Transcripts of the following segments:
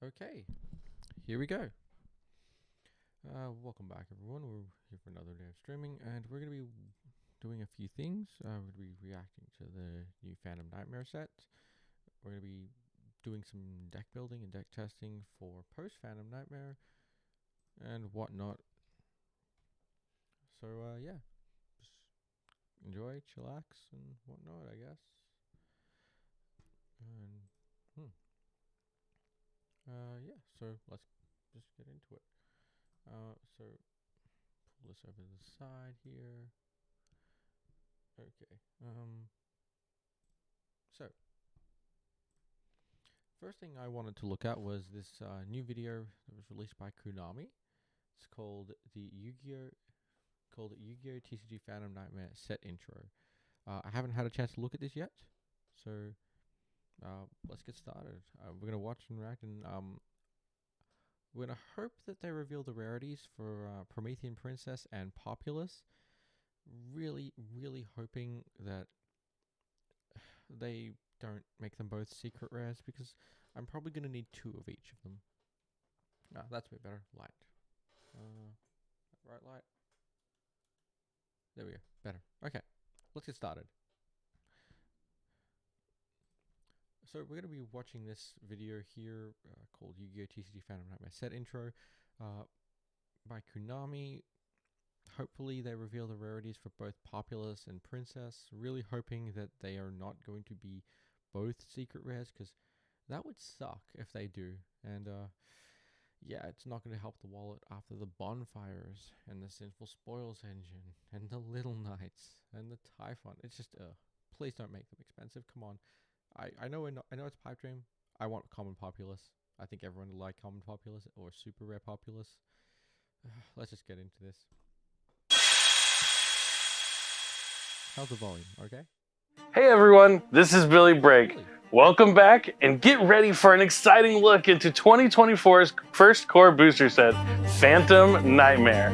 Okay, here we go. Welcome back, everyone. We're here for another day of streaming, and we're going to be doing a few things. We're going to be reacting to the new Phantom Nightmare set. We're going to be doing some deck building and deck testing for post-Phantom Nightmare and whatnot. So, yeah, just enjoy, chillax, and whatnot, I guess. And, yeah, so let's just get into it. So pull this over to the side here. Okay. So first thing I wanted to look at was this new video that was released by Konami. It's called Yugioh TCG Phantom Nightmare set intro. I haven't had a chance to look at this yet, so let's get started. We're gonna watch and react, and we're gonna hope that they reveal the rarities for Promethean Princess and Populous. Really hoping that they don't make them both secret rares, because I'm probably gonna need 2 of each of them. That's a bit better. Light. Right light. There we go. Better. Okay. Let's get started. So we're going to be watching this video here called Yu-Gi-Oh! TCG Phantom Nightmare set intro by Konami. Hopefully they reveal the rarities for both Populous and Princess. Really hoping that they are not going to be both secret rares, because that would suck if they do. And yeah, it's not going to help the wallet after the Bonfires and the Sinful Spoils engine and the Little Knights and the Typhon. It's just please don't make them expensive. Come on. I know it's pipe dream. I want common Populous. I think everyone would like common Populous or super rare Populous. Let's just get into this. How's the volume? Okay. Hey everyone, this is Billy Break. Welcome back, and get ready for an exciting look into 2024's first core booster set, Phantom Nightmare.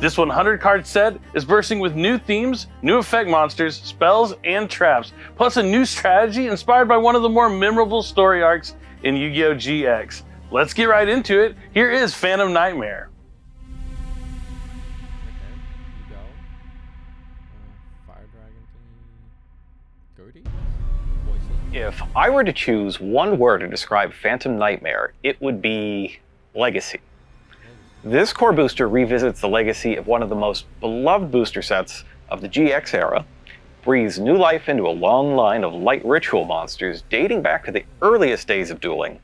This 100-card set is bursting with new themes, new effect monsters, spells, and traps, plus a new strategy inspired by one of the more memorable story arcs in Yu-Gi-Oh! GX. Let's get right into it. Here is Phantom Nightmare. Fire dragon thingy. Goatee? If I were to choose one word to describe Phantom Nightmare, it would be legacy. This core booster revisits the legacy of one of the most beloved booster sets of the GX era, breathes new life into a long line of light ritual monsters dating back to the earliest days of dueling,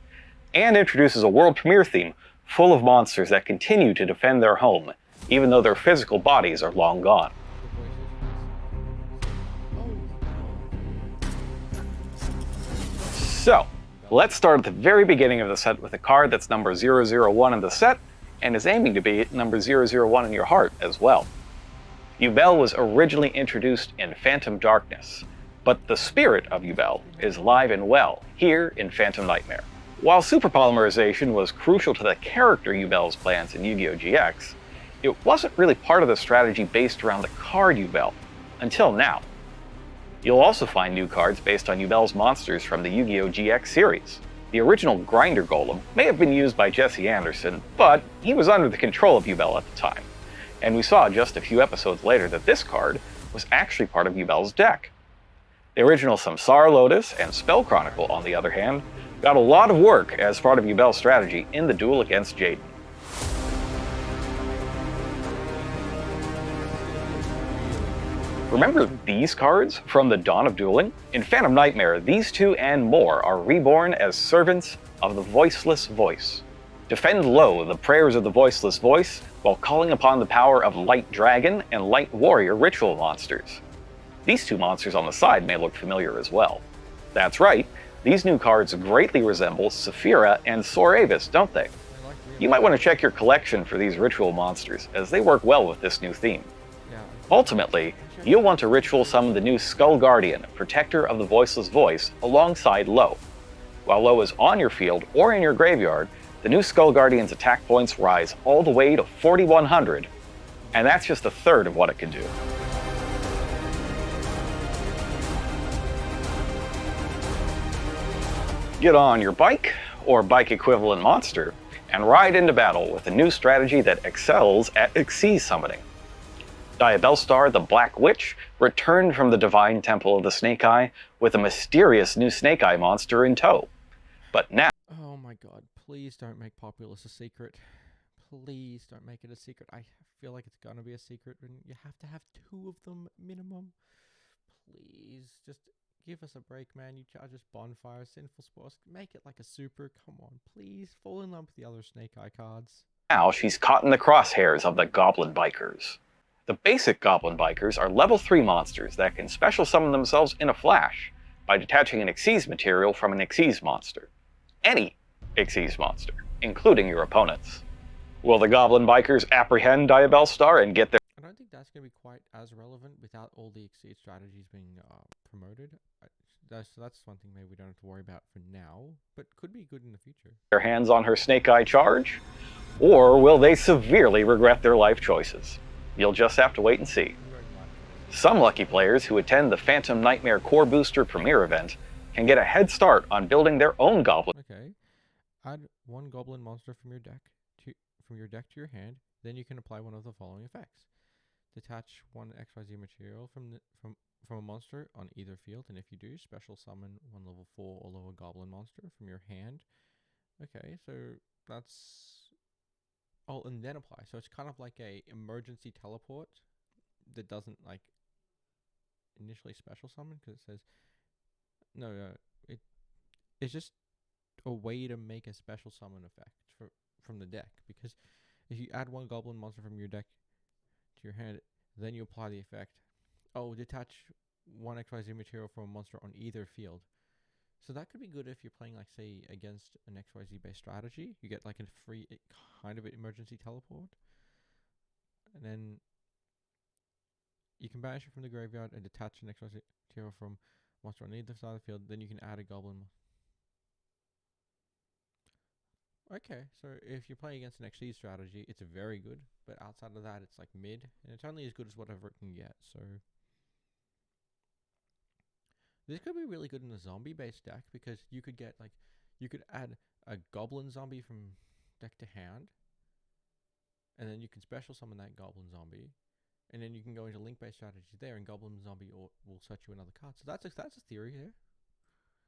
and introduces a world premiere theme full of monsters that continue to defend their home, even though their physical bodies are long gone. So, let's start at the very beginning of the set with a card that's number 001 in the set, and is aiming to be number 001 in your heart as well. Yubel was originally introduced in Phantom Darkness, but the spirit of Yubel is alive and well here in Phantom Nightmare. While superpolymerization was crucial to the character Yubel's plans in Yu-Gi-Oh! GX, it wasn't really part of the strategy based around the card Yubel, until now. You'll also find new cards based on Yubel's monsters from the Yu-Gi-Oh! GX series. The original Grinder Golem may have been used by Jesse Anderson, but he was under the control of Yubel at the time. And we saw just a few episodes later that this card was actually part of Yubel's deck. The original Samsara Lotus and Spell Chronicle, on the other hand, got a lot of work as part of Yubel's strategy in the duel against Jaden. Remember these cards from the dawn of dueling? In Phantom Nightmare, these two and more are reborn as servants of the Voiceless Voice. Defend low the prayers of the Voiceless Voice while calling upon the power of Light Dragon and Light Warrior ritual monsters. These two monsters on the side may look familiar as well. That's right, these new cards greatly resemble Saphira and Soravis, don't they? You might want to check your collection for these ritual monsters, as they work well with this new theme. Ultimately, you'll want to ritual summon the new Skull Guardian, Protector of the Voiceless Voice, alongside Lo. While Lo is on your field or in your graveyard, the new Skull Guardian's attack points rise all the way to 4,100, and that's just a third of what it can do. Get on your bike, or bike equivalent monster, and ride into battle with a new strategy that excels at Xyz summoning. Diabellstar, the Black Witch, returned from the Divine Temple of the Snake Eye with a mysterious new Snake Eye monster in tow. But now, Oh my god, please don't make Populous a secret. Please don't make it a secret. I feel like it's gonna be a secret, and you have to have 2 of them minimum. Please, just give us a break, man. You charge us Bonfire, Sinful Sports. Make it like a super. Come on, please. Fall in love with the other Snake Eye cards. she's caught in the crosshairs of the Goblin Bikers. The basic Goblin Bikers are level 3 monsters that can special summon themselves in a flash by detaching an Xyz material from an Xyz monster. Any Xyz monster, including your opponents. Will the Goblin Bikers apprehend Diabellstar and get their... I don't think that's going to be quite as relevant without all the Xyz strategies being promoted. So that's one thing maybe we don't have to worry about for now, but could be good in the future. ...their hands on her Snake Eye charge? Or will they severely regret their life choices? You'll just have to wait and see. Some lucky players who attend the Phantom Nightmare Core Booster Premiere event can get a head start on building their own goblin. Okay, add 1 goblin monster from your deck to your hand. Then you can apply one of the following effects: detach 1 XYZ material from a monster on either field, and if you do, special summon 1 level 4 or lower goblin monster from your hand. Okay, so that's... Oh, and then apply. So it's kind of like a emergency teleport that doesn't like initially special summon, because it says it's just a way to make a special summon effect from the deck. Because if you add 1 goblin monster from your deck to your hand, then you apply the effect. Oh, detach 1 XYZ material from a monster on either field. So that could be good if you're playing, like, say, against an XYZ based strategy. You get like a free kind of an emergency teleport, and then you can banish it from the graveyard and detach an XYZ material from monster on either side of the field. Then you can add a goblin. Okay, so if you're playing against an XYZ strategy, it's very good, but outside of that, it's like mid, and it's only as good as whatever it can get. So this could be really good in a zombie-based deck, because you could get you could add a goblin zombie from deck to hand, and then you can special summon that goblin zombie, and then you can go into link-based strategies there, and goblin zombie will set you another card. So that's a theory here.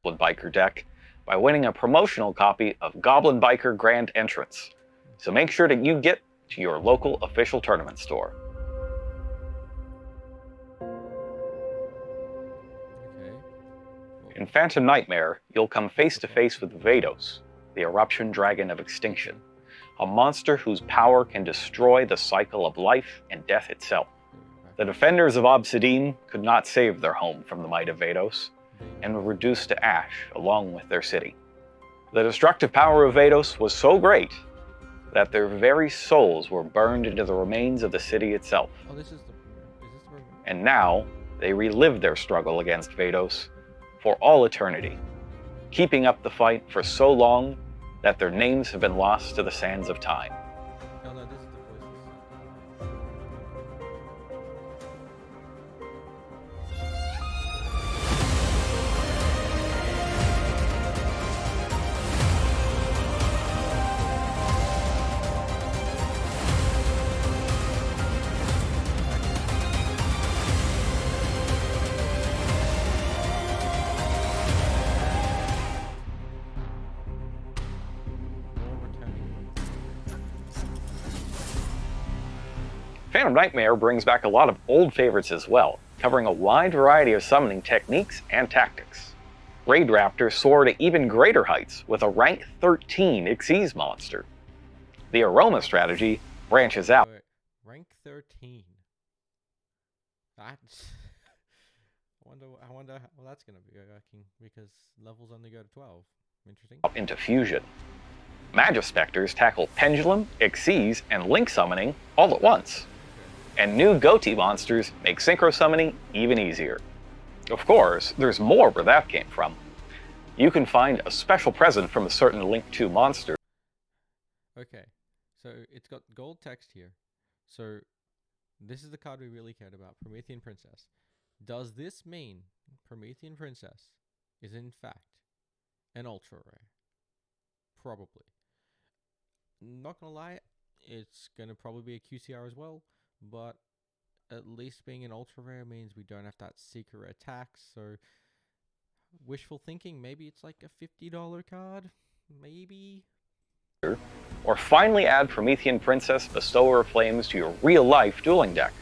Goblin Biker deck by winning a promotional copy of Goblin Biker Grand Entrance. So make sure that you get to your local official tournament store. In Phantom Nightmare, you'll come face to face with Vados, the Eruption Dragon of Extinction, a monster whose power can destroy the cycle of life and death itself. The defenders of Obsidian could not save their home from the might of Vados, and were reduced to ash along with their city. The destructive power of Vados was so great that their very souls were burned into the remains of the city itself. Oh, is this the And now, they relive their struggle against Vados for all eternity, keeping up the fight for so long that their names have been lost to the sands of time. No, this is the voices. Phantom Nightmare brings back a lot of old favorites as well, covering a wide variety of summoning techniques and tactics. Raid Raptor soar to even greater heights with a rank 13 Xyz monster. The Aroma strategy branches out. Wait, rank 13. That's... I wonder how that's going to be working, because levels only go to 12. Interesting. Into fusion. Magispectors tackle Pendulum, Xyz, and Link summoning all at once. And new Goatee monsters make synchro summoning even easier. Of course, there's more where that came from. You can find a special present from a certain Link 2 monster. Okay, so it's got gold text here. So this is the card we really cared about, Promethean Princess. Does this mean Promethean Princess is in fact an ultra rare. Probably. Not gonna lie, it's gonna probably be a QCR as well, but at least being an ultra rare means we don't have that secret rare tax. So wishful thinking, maybe it's like a $50 card, maybe. Or finally add Promethean Princess, Bestower of Flames to your real-life dueling deck.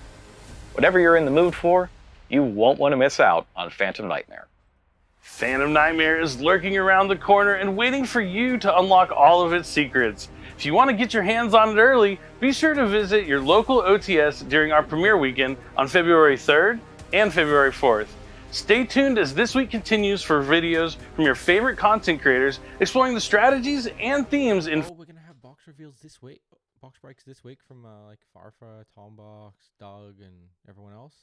Whatever you're in the mood for, you won't want to miss out on Phantom Nightmare. Phantom Nightmare is lurking around the corner and waiting for you to unlock all of its secrets. If you want to get your hands on it early, be sure to visit your local OTS during our premiere weekend on February 3rd and February 4th. Stay tuned as this week continues for videos from your favorite content creators exploring the strategies and themes in... Oh, we're gonna have box reveals this week, box breaks this week from like Farfa, Tombox, Doug, and everyone else.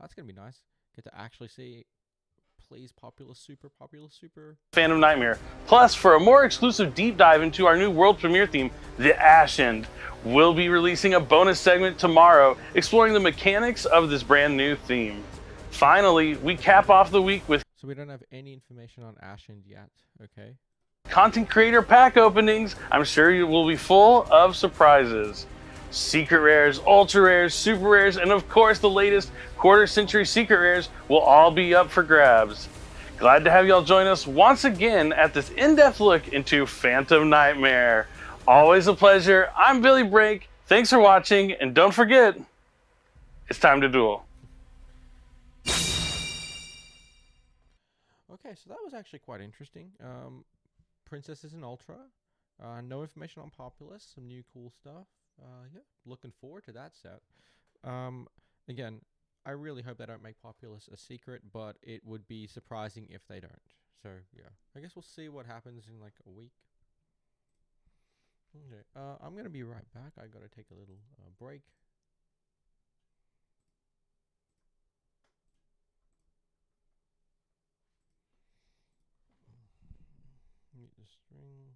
That's gonna be nice. Get to actually see Please Popular Super. Phantom Nightmare. Plus, for a more exclusive deep dive into our new world premiere theme, The Ash End, we'll be releasing a bonus segment tomorrow exploring the mechanics of this brand new theme. Finally, we cap off the week with... So we don't have any information on Ash End yet, okay? Content creator pack openings. I'm sure you will be full of surprises. Secret rares, ultra rares, super rares, and of course the latest quarter century secret rares will all be up for grabs. Glad to have y'all join us once again at this in-depth look into Phantom Nightmare. Always a pleasure. I'm Billy Brake. Thanks for watching, and don't forget, it's time to duel. Okay, so that was actually quite interesting. Princess is an ultra. No information on Populous. Some new cool stuff. Yeah, looking forward to that set. Again, I really hope they don't make Populous a secret, but it would be surprising if they don't. So yeah, I guess we'll see what happens in like a week. Okay, I'm gonna be right back. I gotta take a little break. Mute the string.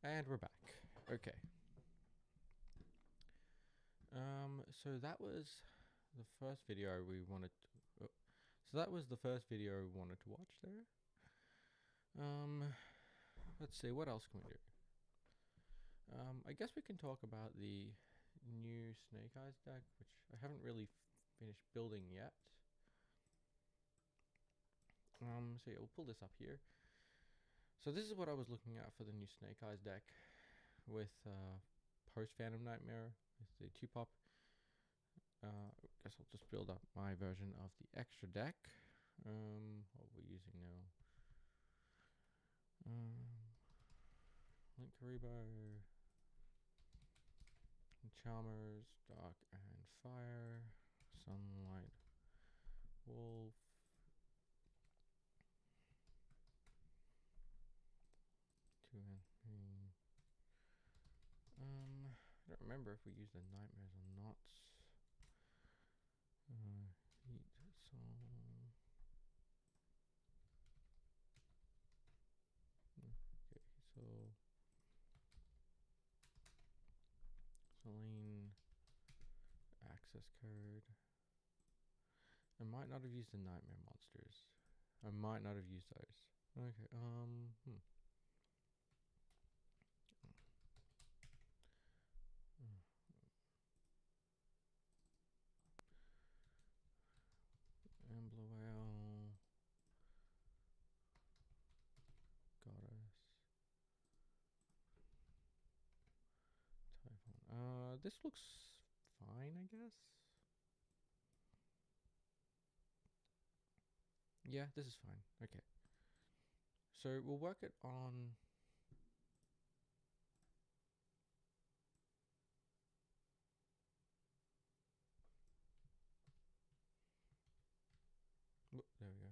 And we're back. Okay. So that was the first video we wanted to, so that was the first video we wanted to watch there. Let's see, what else can we do? I guess we can talk about the new Snake Eyes deck, which I haven't really finished building yet. So yeah, we'll pull this up here. So this is what I was looking at for the new Snake Eyes deck with post Phantom Nightmare with the 2-pop. I guess I'll just build up my version of the extra deck. What we're using now. Link Karibo, Chalmers, Dark and Fire, Sunlight, Wolf, two and three. I don't remember if we used the Nightmares or not. Heat, Soul. Okay, so Celine, access code. I might not have used the Nightmare monsters. I might not have used those. Okay, Ambloel, Goddess, Typhon. This looks fine, I guess. Yeah, this is fine. Okay. So we'll work it on. There we go.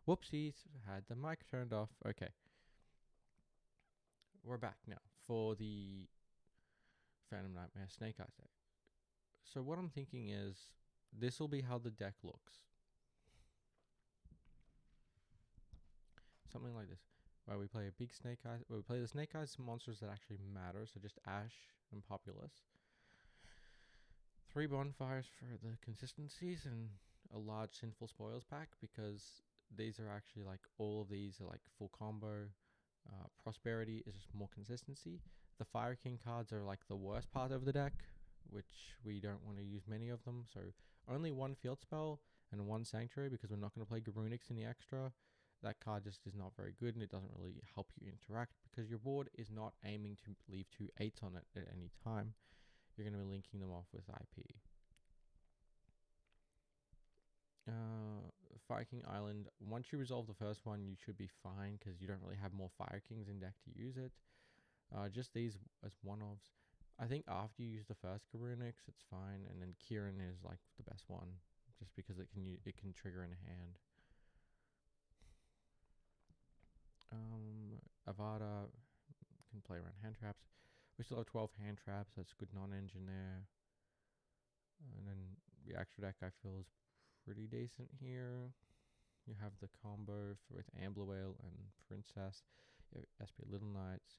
Whoopsies, had the mic turned off. Okay. We're back now for the Phantom Nightmare Snake Eyes deck. So what I'm thinking is this will be how the deck looks. Something like this. Where we play a big Snake Eyes, where we play the Snake Eyes monsters that actually matter, so just Ash and Populous. 3 bonfires for the consistencies and a large Sinful Spoils pack, because these are actually like, all of these are like full combo. Prosperity is just more consistency. The Fire King cards are like the worst part of the deck, which we don't want to use many of them. So only 1 field spell and 1 sanctuary, because we're not going to play Garunix in the extra. That card just is not very good, and it doesn't really help you interact, because your board is not aiming to leave 2 8s on it at any time. You're going to be linking them off with IP. Fire King Island, once you resolve the first one, you should be fine, because you don't really have more Fire Kings in deck to use it. Just these as one-offs. I think after you use the first Garunix, it's fine, and then Kieran is like the best one, just because it can trigger in a hand. Avada can play around hand traps. We still have 12 hand traps. That's good non-engine there. And then the extra deck, I feel, is pretty decent here. You have the combo with Ambloel and Princess. You have SP Little Knights.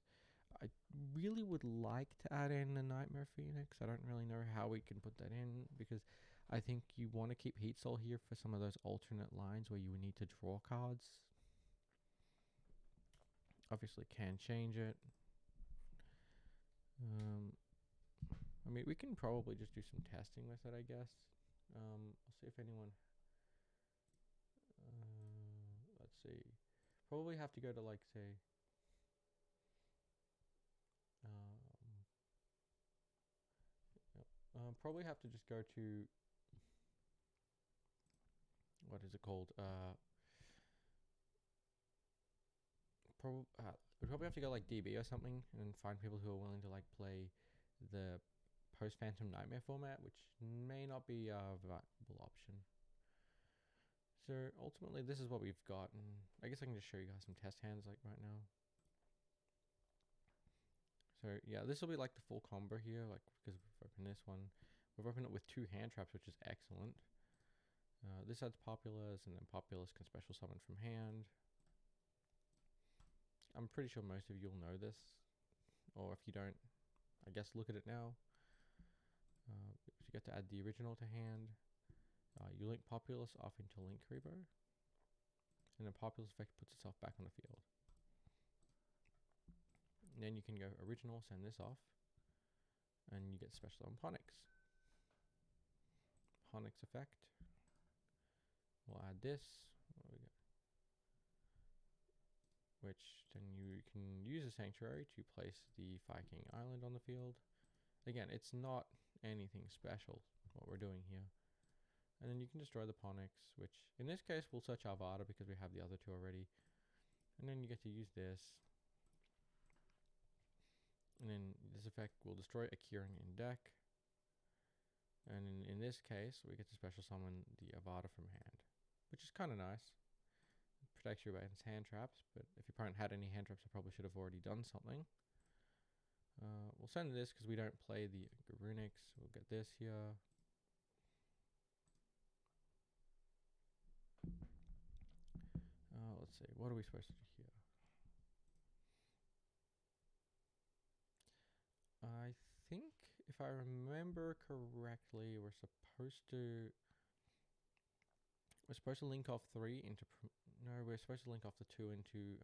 I really would like to add in a Nightmare Phoenix. I don't really know how we can put that in, because I think you want to keep Heat Soul here for some of those alternate lines where you would need to draw cards. Obviously can change it. I mean, we can probably just do some testing with it, I guess. I'll see if anyone... let's see. Probably have to go to, like, say... Probably have to just go to, what is it called? We probably have to go like DB or something and find people who are willing to like play the post Phantom Nightmare format, which may not be a viable option. So ultimately, this is what we've got, and I guess I can just show you guys some test hands like right now. So yeah, this will be like the full combo here, like because we've opened this one. We've opened it with 2 hand traps, which is excellent. This adds Populous, and then Populous can special summon from hand. I'm pretty sure most of you will know this, or if you don't, I guess look at it now. You get to add the original to hand. You link Populous off into Link Rebo, and the Populous effect puts itself back on the field. And then you can go original, send this off, and you get special on Ponix. Ponix effect. We'll add this. What we got? Which then you can use a Sanctuary to place the Fire King Island on the field. Again, it's not anything special what we're doing here. And then you can destroy the Ponix, which in this case we'll search Avada because we have the other 2 already. And then you get to use this. And then this effect will destroy a Kieran in deck. And in this case, we get to special summon the Avada from hand, which is kind of nice. It protects you against hand traps, but if your opponent had any hand traps, I probably should have already done something. We'll send this because we don't play the Garunix. We'll get this here. Let's see, what are we supposed to do here? I think if I remember correctly, we're supposed to link off 3 into no, we're supposed to link off the 2 into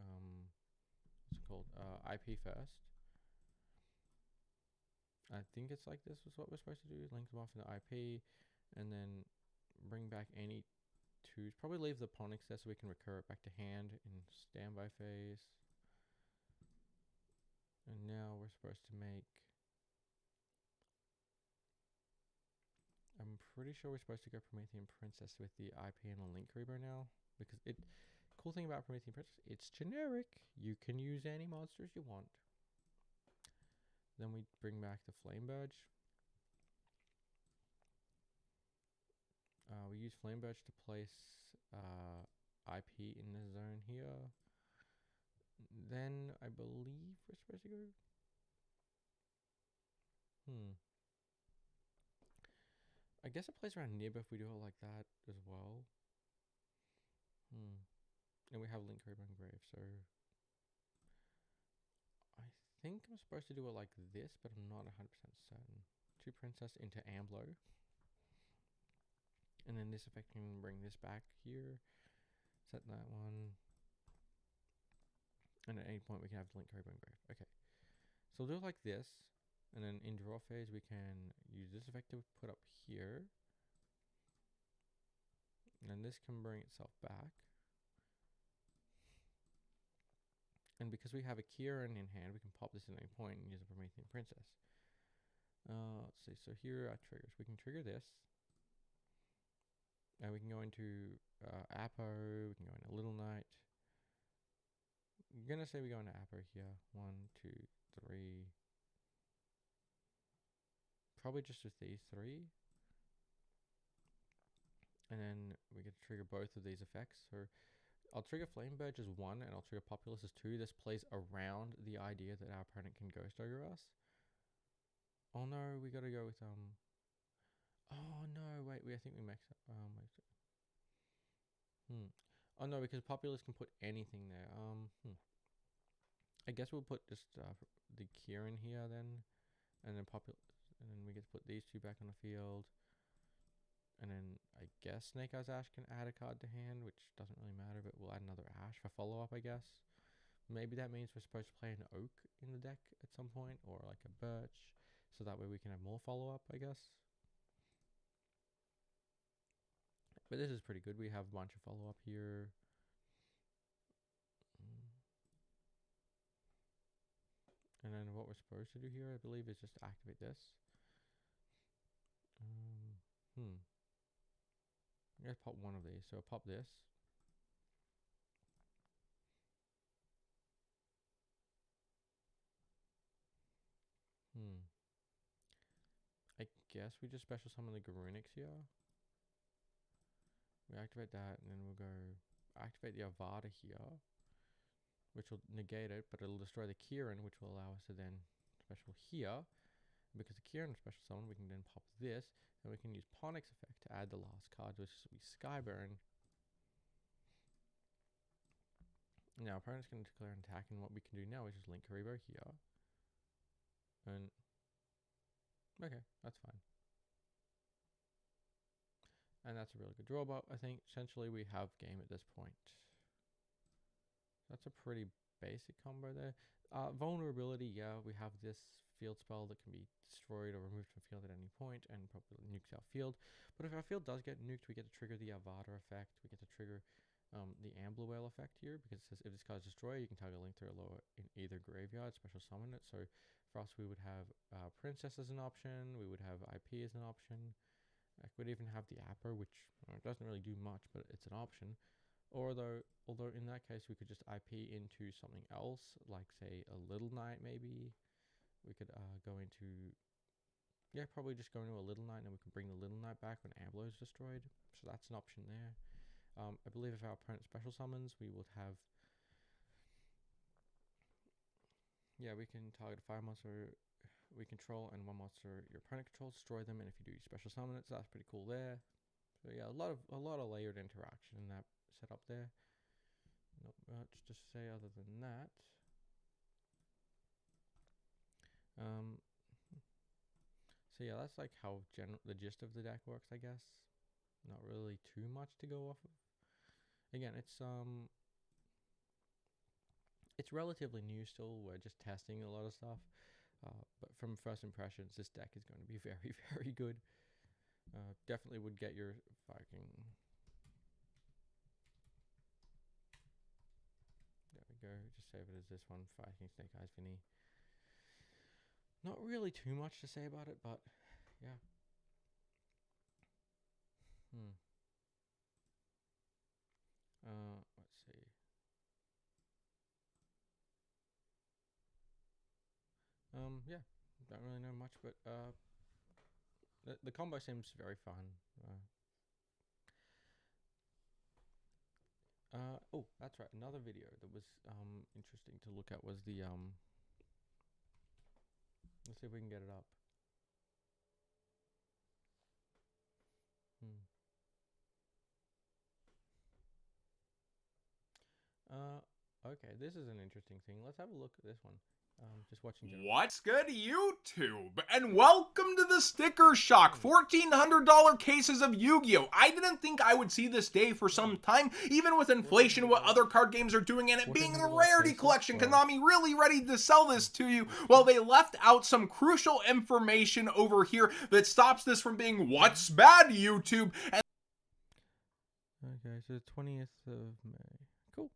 what's it called? IP first. I think it's like this is what we're supposed to do. Link them off into IP, and then bring back any 2s. Probably leave the Ponix there so we can recur it back to hand in standby phase. And now we're supposed to make, I'm pretty sure we're supposed to go Promethean Princess with the IP and a Link Reaper now, because cool thing about Promethean Princess, it's generic. You can use any monsters you want. Then we bring back the Flame Burge. We use Flame Burge to place IP in the zone here. Then I believe we're supposed to go. I guess it plays around Nib if we do it like that as well. And we have Link Reaper and Grave, so I think I'm supposed to do it like this, but I'm not 100% certain. 2 Princess into Amblo. And then this effect can bring this back here. Set that one. And at any point we can have Link Reaper and Grave. Okay. So we'll do it like this. And then in draw phase we can use this effect to put up here. And then this can bring itself back. And because we have a Kieran in hand, we can pop this at any point and use a Promethean Princess. Let's see, so here are triggers. We can trigger this. And we can go into Apo, we can go into Little Knight. I'm gonna say we go into Apo here. 1, 2, 3. Probably just with these 3. And then we get to trigger both of these effects. So I'll trigger Flame Burge as 1 and I'll trigger Populous as 2. This plays around the idea that our opponent can Ghost Ogre us. Oh no, we gotta go with oh no, wait, I think we maxed up. Oh no, because Populous can put anything there. I guess we'll put just the Kieran here then, and then and then we get to put these 2 back on the field. And then I guess Snake Eyes Ash can add a card to hand, which doesn't really matter, but we'll add another Ash for follow-up, I guess. Maybe that means we're supposed to play an Oak in the deck at some point, or like a Birch, so that way we can have more follow-up, I guess. But this is pretty good. We have a bunch of follow-up here. And then what we're supposed to do here, I believe, is just activate this. Let's pop one of these. So pop this. I guess we just special summon the Garunix here. We activate that, and then we'll go activate the Avada here, which will negate it, but it'll destroy the Kieran, which will allow us to then special here. Because the Kieran is special summon, we can then pop this, and we can use Ponix effect to add the last card, which will be Skyburn. Now, opponent's going to declare an attack, and what we can do now is just link Karibo here. And okay, that's fine. And that's a really good draw, but I think essentially we have game at this point. That's a pretty basic combo there. Vulnerability, yeah, we have this field spell that can be destroyed or removed from field at any point and probably nukes our field. But if our field does get nuked, we get to trigger the Avada effect. We get to trigger the Ambler Whale effect here, because it says if this card is destroyed, you can target a link through a lower in either graveyard, special summon it. So for us, we would have Princess as an option, we would have IP as an option. I could even have the Apper, which doesn't really do much, but it's an option. Or although in that case, we could just IP into something else, like say a Little Knight maybe. We could go into, yeah, probably just go into a Little Knight, and we can bring the Little Knight back when Ambler is destroyed. So that's an option there. I believe if our opponent special summons, we would have, yeah, we can target a 5 monster we control and 1 monster your opponent controls, destroy them, and if you do special summon it, so that's pretty cool there. So yeah, a lot of layered interaction in that setup there. Not much to say other than that. So yeah, that's like how the gist of the deck works, I guess. Not really too much to go off of. Again, it's relatively new still. We're just testing a lot of stuff. But from first impressions, this deck is going to be very, very good. Definitely would get your fucking... There we go. Just save it as this one, Fighting Snake Eyes Vinny. Not really too much to say about it, but yeah. Let's see. Yeah, don't really know much, but the combo seems very fun. Oh, that's right. Another video that was interesting to look at was the let's see if we can get it up. Okay, this is an interesting thing. Let's have a look at this one. Just watching. What's good, YouTube? And welcome to the Sticker Shock. $1,400 cases of Yu-Gi-Oh! I didn't think I would see this day for some time, even with inflation, what other card games are doing, and it being the rarity collection. Konami really ready to sell this to you. Well, they left out some crucial information over here that stops this from being what's bad, YouTube. And okay, so 20th of May. Cool.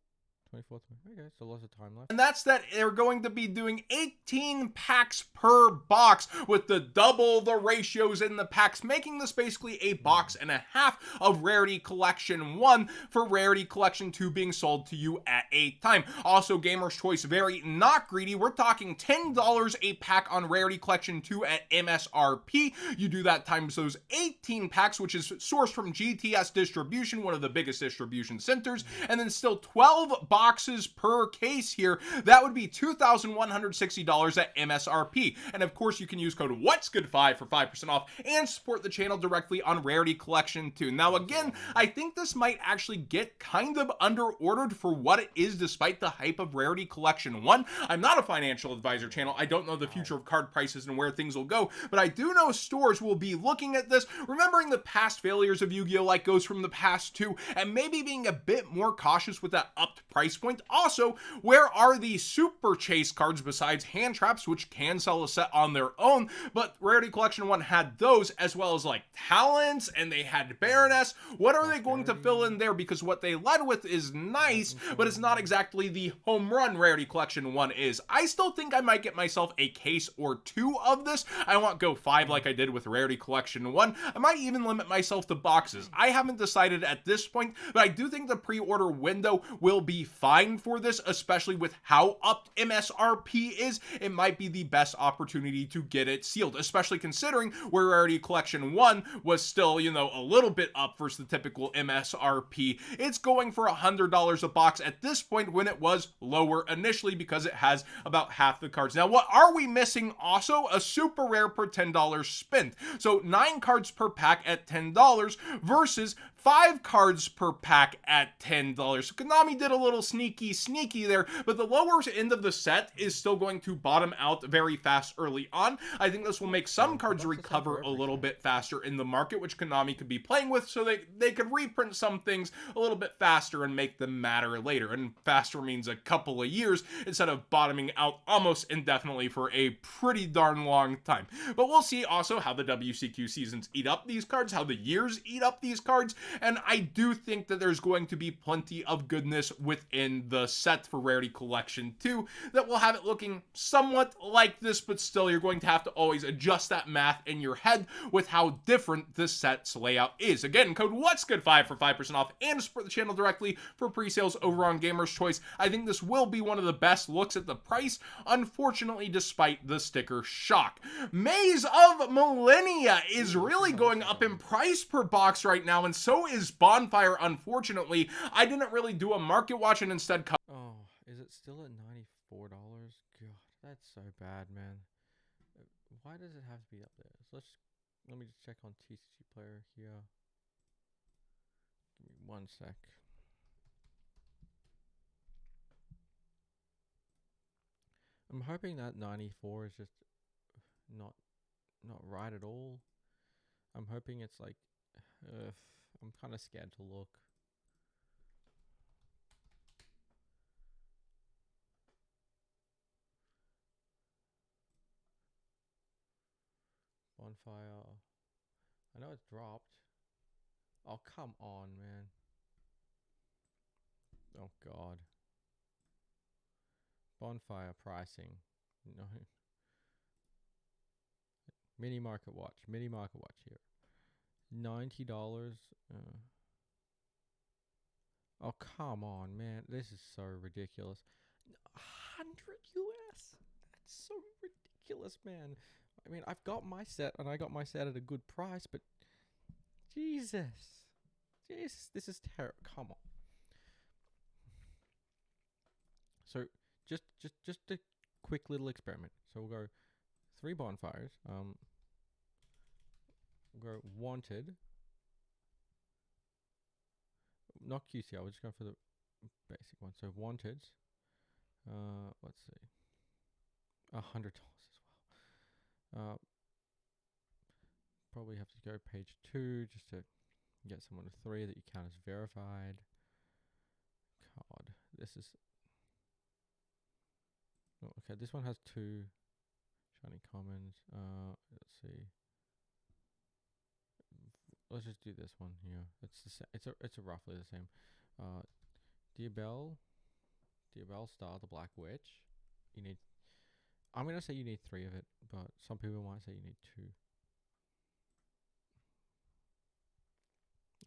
24th. Okay, so lots of time left. And that's that they're going to be doing 18 packs per box with the double the ratios in the packs, making this basically a box and a half of Rarity Collection 1 for Rarity Collection 2 being sold to you at a time. Also, Gamer's Choice, very not greedy. We're talking $10 a pack on Rarity Collection 2 at MSRP. You do that times those 18 packs, which is sourced from GTS Distribution, one of the biggest distribution centers, and then still 12 boxes per case here. That would be $2,160 at MSRP. And of course, you can use code What'sGood5 for 5% off and support the channel directly on Rarity Collection 2. Now, again, I think this might actually get kind of under-ordered for what it is, despite the hype of Rarity Collection 1. I'm not a financial advisor channel. I don't know the future of card prices and where things will go, but I do know stores will be looking at this, remembering the past failures of Yu-Gi-Oh! Like Ghost from the Past 2, and maybe being a bit more cautious with that upped price price point. Also, where are the super chase cards besides hand traps, which can sell a set on their own, but Rarity Collection 1 had those, as well as like talents, and they had Baroness. What are they going to fill in there? Because what they led with is nice, but it's not exactly the home run Rarity Collection 1 is. I still think I might get myself a case or two of this. I won't go 5 like I did with Rarity Collection 1. I might even limit myself to boxes. I haven't decided at this point, but I do think the pre-order window will be fine for this, especially with how up MSRP is. It might be the best opportunity to get it sealed, especially considering where Rarity Collection 1 was still, you know, a little bit up versus the typical MSRP. It's going for $100 a box at this point when it was lower initially because it has about half the cards. Now, what are we missing also? A super rare per $10 spent. So 9 cards per pack at $10 versus 5 cards per pack at $10. So Konami did a little sneaky there, but the lower end of the set is still going to bottom out very fast early on. I think this will make some cards recover a little bit faster in the market, which Konami could be playing with, so they could reprint some things a little bit faster and make them matter later. And faster means a couple of years instead of bottoming out almost indefinitely for a pretty darn long time. But we'll see also how the WCQ seasons eat up these cards, how the years eat up these cards, and I do think that there's going to be plenty of goodness within the set for Rarity Collection 2 that will have it looking somewhat like this, but still you're going to have to always adjust that math in your head with how different the set's layout is. Again, code What's Good 5 for 5% off and support the channel directly for pre-sales over on Gamer's Choice. I think this will be one of the best looks at the price, unfortunately, despite the sticker shock. Maze of Millennia is really going up in price per box right now, and so is Bonfire, unfortunately. I didn't really do a market watch and instead Oh, is it still at $94? God, that's so bad, man. Why does it have to be up there? So let me just check on TCG Player here. Give me 1 sec. I'm hoping that 94 is just not right at all. I'm hoping it's like, I'm kind of scared to look. Bonfire. I know it's dropped. Oh, come on, man. Oh, God. Bonfire pricing. No. Mini market watch here. $90. Oh, come on, man. This is so ridiculous. 100 US. That's so ridiculous, man. I mean, I've got my set, and I got my set at a good price, but Jesus, this is terrible. Come on. So just a quick little experiment. So we'll go 3 bonfires. We'll go wanted. Not QCR. We'll just go for the basic one. So wanted. Let's see. $100 as well. Probably have to go page 2 just to get someone to 3 that you count as verified. God, this is. Oh, okay, this one has 2 shiny commons. Let's see. Let's just do this one here. It's the it's a roughly the same. Diabell Star, the Black Witch. You need. I'm gonna say you need 3 of it, but some people might say you need 2.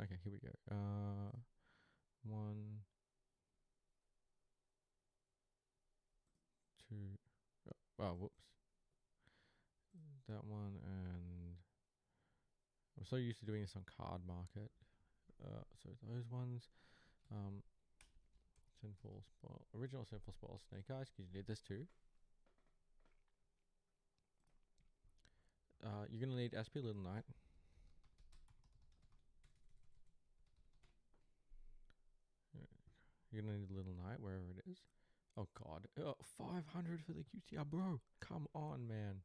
Okay, here we go. 1, 2. Oh, whoops. That one, and I'm so used to doing this on Card Market. So those ones. Sinful Spoil, original Sinful Spoil Snake Eyes, because you need this too. You're gonna need SP Little Knight. You're gonna need Little Knight wherever it is. Oh God, 500 for the QTR, bro. Come on, man.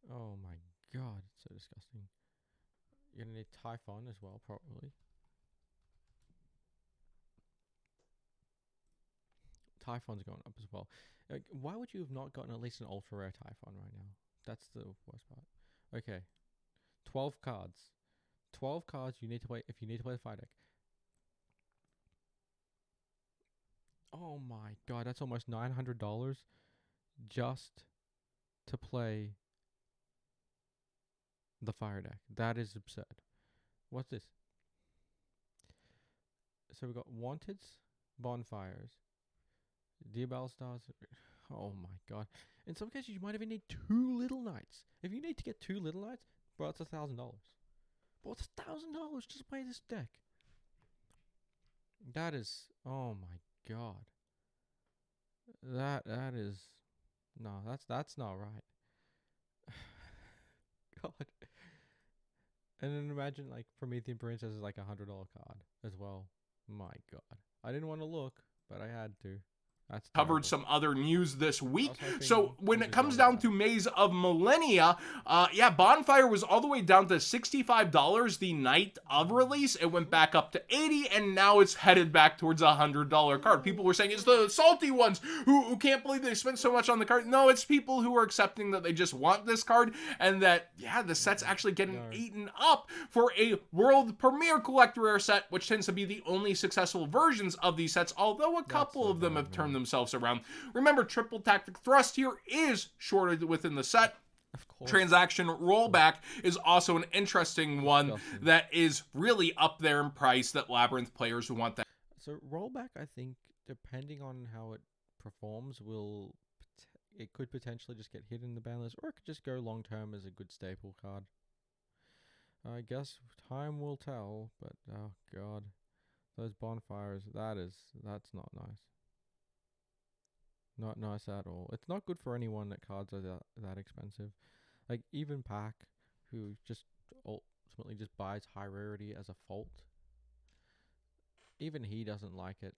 Oh my God, it's so disgusting. You're gonna need Typhon as well, probably. Typhon's going up as well. Like, why would you have not gotten at least an ultra rare Typhon right now? That's the worst part. Okay, 12 cards. 12 cards you need to play if you need to play the fire deck. Oh my god, that's almost $900 just to play the fire deck. That is absurd. What's this? So we've got Wanteds, Bonfires, Diabell Stars. Oh my god. In some cases, you might even need 2 Little Knights. If you need to get 2 Little Knights, bro, it's $1,000. Bro, it's $1,000 just to play this deck. That is, oh my god. That is, no, that's not right. God. And then imagine like Promethean Princess is like $100 card as well. My god. I didn't want to look, but I had to. That's covered terrible. some other news this week. hoping So when this it is comes all down about- to Maze of Millennia, yeah, Bonfire was all the way down to $65 the night of release. It went back up to $80, and now it's headed back towards a $100 card. People were saying it's the salty ones who can't believe they spent so much on the card. No, it's people who are accepting that they just want this card, and that, yeah, the set's actually getting eaten up for a world premiere collector rare set, which tends to be the only successful versions of these sets, although a couple so of them bad, have turned man. themselves around. Remember, triple tactic thrust here is shorted within the set. Of course. Transaction rollback is also an interesting one Disgusting. that is really up there in price that Labyrinth players who want that. So rollback, I think, depending on how it performs, it could potentially just get hit in the ban list, or it could just go long term as a good staple card. I guess time will tell, but oh god, those bonfires, that's not nice. Not nice at all. It's not good for anyone that cards are that expensive. Like even Pack, who just ultimately just buys high rarity as a fault. Even he doesn't like it.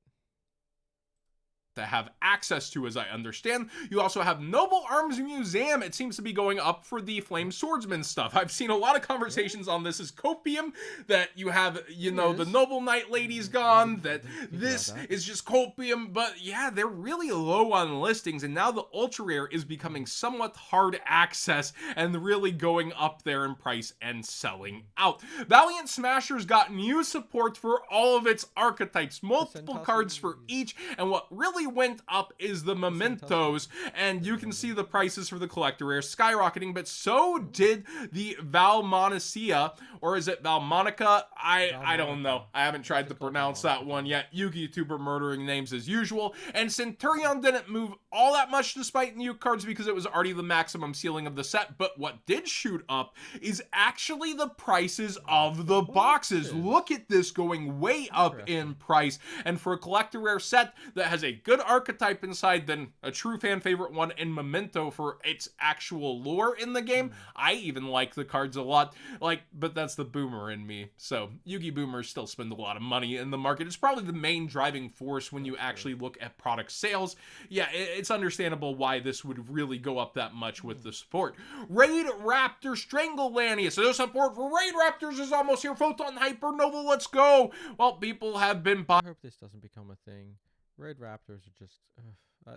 To have access to, as I understand. You also have Noble Arms Museum. It seems to be going up for the Flame Swordsman stuff. I've seen a lot of conversations on this as copium, that you have, you know, the Noble Knight lady's gone, that this is just copium, but yeah, they're really low on listings, and now the ultra rare is becoming somewhat hard access and really going up there in price and selling out. Valiant Smashers got new support for all of its archetypes, multiple cards for each, and what really went up is the mementos, and you can see the prices for the collector rare skyrocketing, but so did the Valmonica, or is it Valmonica? I don't know. I haven't tried to pronounce that one yet. YouTuber murdering names as usual. And Centurion didn't move all that much despite new cards because it was already the maximum ceiling of the set, but what did shoot up is actually the prices of the boxes. Look at this going way up in price, and for a collector rare set that has a good archetype inside, then a true fan favorite one in Memento for its actual lore in the game. I even like the cards a lot, but that's the boomer in me. So Yugi boomers still spend a lot of money in the market. It's probably the main driving force when you actually look at product sales. Yeah, it's understandable why this would really go up that much with the support. Raid Raptor Stranglelania. So the support for Raid Raptors is almost here. Photon Hyper Nova, let's go. Well, people have been I hope this doesn't become a thing. Red Raptors are just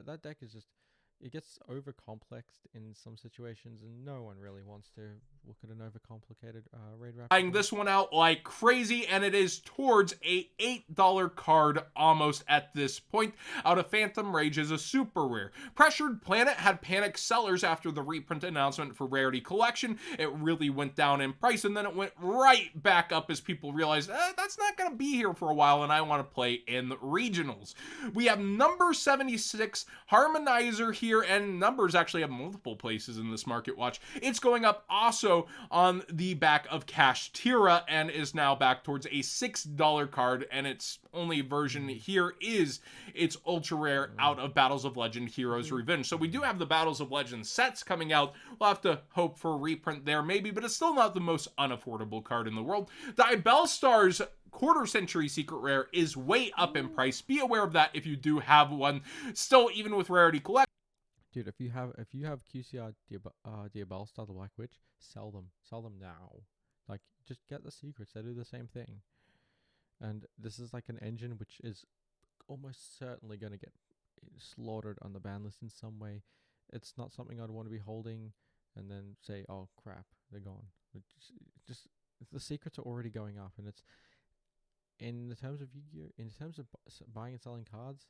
that deck is just, it gets overcomplexed in some situations, and no one really wants to look at an overcomplicated Raid Raptor. buying this one out like crazy, and it is towards a $8 card almost at this point. Out of Phantom Rage is a super rare. Pressured Planet had panic sellers after the reprint announcement for Rarity Collection. It really went down in price, and then it went right back up as people realized that's not going to be here for a while, and I want to play in the regionals. We have number 76 Harmonizer here, and numbers actually have multiple places in this market watch. It's going up also on the back of Cash Tira and is now back towards a $6 card, and its only version here is its ultra rare out of Battles of Legend Heroes Revenge. So we do have the Battles of Legend sets coming out. We'll have to hope for a reprint there maybe, but it's still not the most unaffordable card in the world. Diabell Stars Quarter Century Secret Rare is way up in price. Be aware of that if you do have one. Still, even with Rarity Collect. Dude, if you have QCR Diabell Star the Black Witch, sell them now. Like, just get the secrets. They do the same thing. And this is like an engine which is almost certainly going to get slaughtered on the ban list in some way. It's not something I'd want to be holding and then say, oh crap, they're gone. Just the secrets are already going up, and it's in the terms of Yu-Gi-Oh, in terms of buying and selling cards,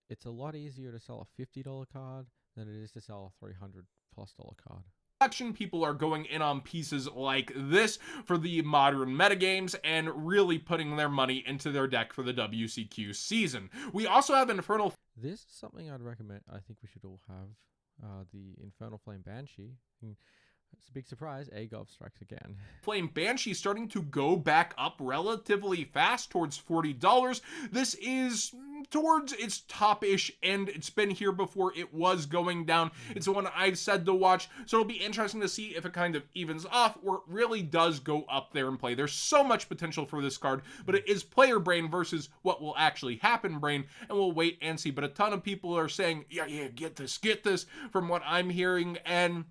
it's a lot easier to sell a $50 card than it is to sell a $300+ card. Collection, people are going in on pieces like this for the modern metagames and really putting their money into their deck for the WCQ season. We also have Infernal. This is something I'd recommend. I think we should all have the Infernal Flame Banshee. It's a big surprise. Agov strikes again. Flame Banshee starting to go back up relatively fast towards $40. This is towards its top-ish end. It's been here before it was going down. It's the one I've said to watch, so it'll be interesting to see if it kind of evens off or it really does go up there and play. There's so much potential for this card, but it is player brain versus what will actually happen brain, and we'll wait and see. But a ton of people are saying, yeah, get this, from what I'm hearing, and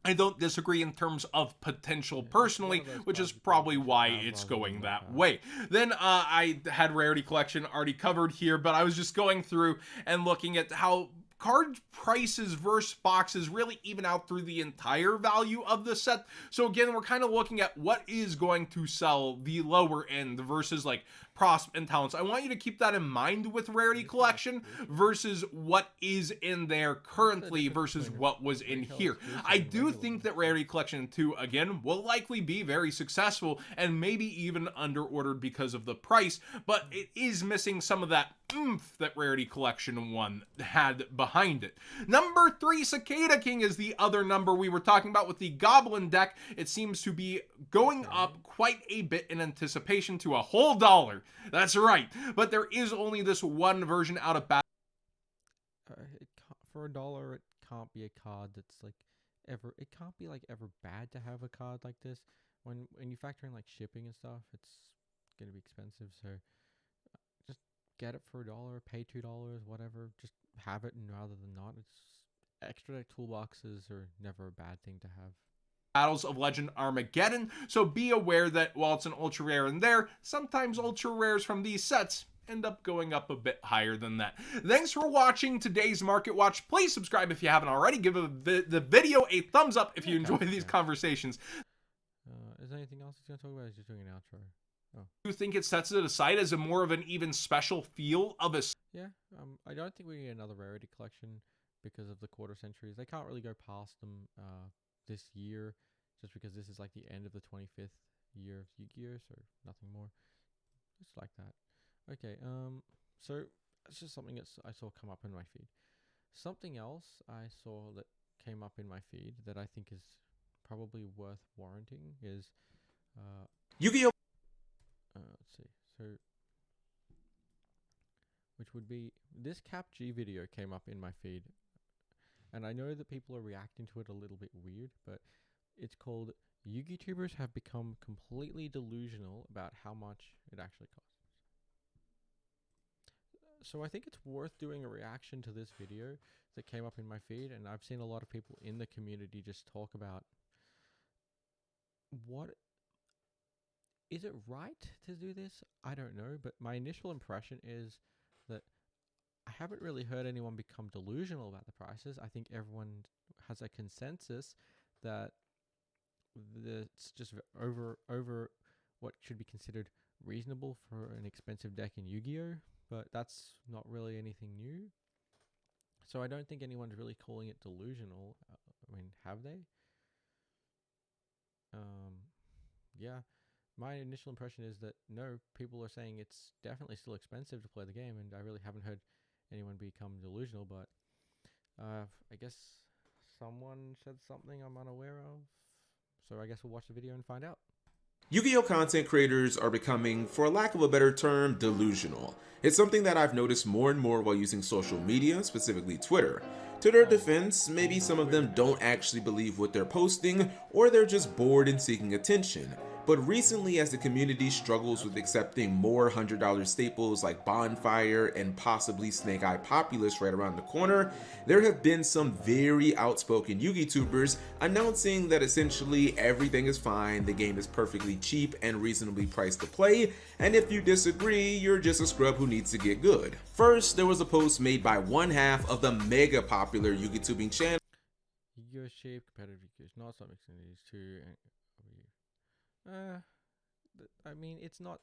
I don't disagree in terms of potential personally, which is probably why it's going that way. Then I had Rarity Collection already covered here, but I was just going through and looking at how card prices versus boxes really even out through the entire value of the set. So again, we're kind of looking at what is going to sell the lower end versus like Prosp and Talents. I want you to keep that in mind with Rarity Collection versus what is in there currently versus what was in here. I do think that Rarity Collection 2, again, will likely be very successful and maybe even under-ordered because of the price, but it is missing some of that oomph that Rarity Collection 1 had behind it. Number 3, Cicada King, is the other number we were talking about with the Goblin deck. It seems to be going up quite a bit in anticipation to a whole $1. That's right, but there is only this one version out of battle. For $1, it can't be a card that's like ever. It can't be like ever bad to have a card like this. When you factor in like shipping and stuff, it's gonna be expensive. So just get it for $1, pay $2, whatever. Just have it, and rather than not, it's extra deck toolboxes are never a bad thing to have. Battles of Legend Armageddon, so be aware that while it's an ultra rare in there, sometimes ultra rares from these sets end up going up a bit higher than that. Thanks for watching today's Market Watch. Please subscribe if you haven't already. Give the video a thumbs up if you enjoy these conversations. Is there anything else he's going to talk about? He's just doing an outro. Oh. Do you think it sets it aside as a more of an even special feel of a... Yeah, I don't think we need another Rarity Collection because of the quarter centuries. They can't really go past them this year, just because this is like the end of the 25th year of Yu-Gi-Oh, so nothing more. Just like that. Okay, so it's just something that I saw come up in my feed. Something else I saw that came up in my feed that I think is probably worth warranting is Yu-Gi-Oh! Let's see. So, which would be this Cap G video came up in my feed, and I know that people are reacting to it a little bit weird, but it's called Yu-Gi-Tubers have become completely delusional about how much it actually costs. So I think it's worth doing a reaction to this video that came up in my feed, and I've seen a lot of people in the community just talk about what is it right to do this? I don't know, but my initial impression is that I haven't really heard anyone become delusional about the prices. I think everyone has a consensus that it's just over what should be considered reasonable for an expensive deck in Yu-Gi-Oh, but that's not really anything new. So I don't think anyone's really calling it delusional. I mean, have they? Yeah. My initial impression is that no, people are saying it's definitely still expensive to play the game, and I really haven't heard anyone become delusional, but I guess someone said something I'm unaware of, so I guess we'll watch the video and find out. Yu-Gi-Oh! Content creators are becoming, for lack of a better term, delusional. It's something that I've noticed more and more while using social media, specifically Twitter. To their defense, maybe some of them don't actually believe what they're posting, or they're just bored and seeking attention. But recently, as the community struggles with accepting more $100 staples like Bonfire and possibly Snake Eye Populous right around the corner, there have been some very outspoken YouTubers announcing that essentially everything is fine, the game is perfectly cheap and reasonably priced to play, and if you disagree, you're just a scrub who needs to get good. First, there was a post made by one half of the mega popular YouTubing channel. Yugioh shape, competitive Yugioh is not something these two. I mean, it's not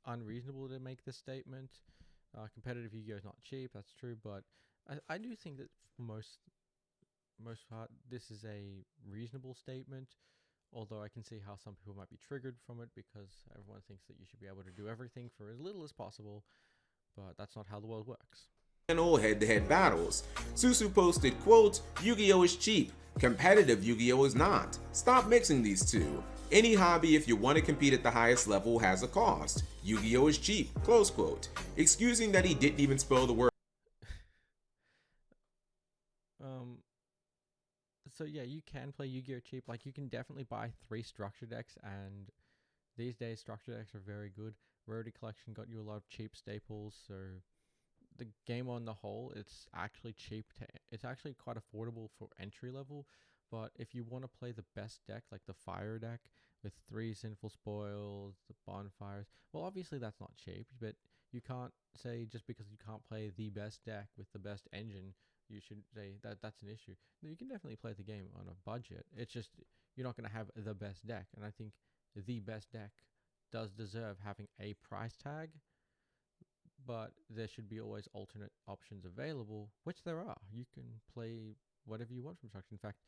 unreasonable to make this statement. Competitive Yugioh is not cheap, that's true, but I do think that for most part, this is a reasonable statement. Although I can see how some people might be triggered from it because everyone thinks that you should be able to do everything for as little as possible, but that's not how the world works. Head-to-head battles. Susu posted, quote, "Yu-Gi-Oh is cheap. Competitive Yu-Gi-Oh is not. Stop mixing these two. Any hobby, if you want to compete at the highest level, has a cost. Yu-Gi-Oh is cheap," close quote. Excusing that he didn't even spell the word. So yeah, you can play Yu-Gi-Oh cheap. Like, you can definitely buy 3 structure decks, and these days structure decks are very good. Rarity Collection got you a lot of cheap staples, so the game on the whole, it's actually cheap. It's actually quite affordable for entry level. But if you want to play the best deck, like the Fire deck with 3 Sinful Spoils, the Bonfires, well, obviously that's not cheap. But you can't say just because you can't play the best deck with the best engine, you should say that that's an issue. No, you can definitely play the game on a budget. It's just you're not going to have the best deck, and I think the best deck does deserve having a price tag. But there should be always alternate options available, which there are. You can play whatever you want from structure. In fact,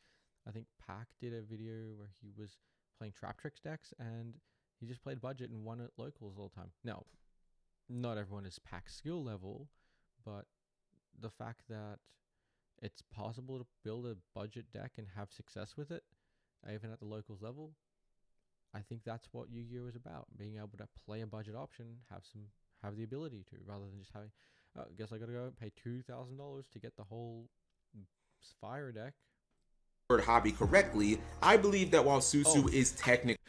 I think Pac did a video where he was playing Traptrix decks, and he just played budget and won at locals all the time. Now, not everyone is Pac skill level, but the fact that it's possible to build a budget deck and have success with it, even at the locals level, I think that's what Yu-Gi-Oh is about. Being able to play a budget option, have the ability to, rather than just having, oh, I guess I gotta go pay $2,000 to get the whole Fire deck. Hobby correctly. I believe that while Susu is technically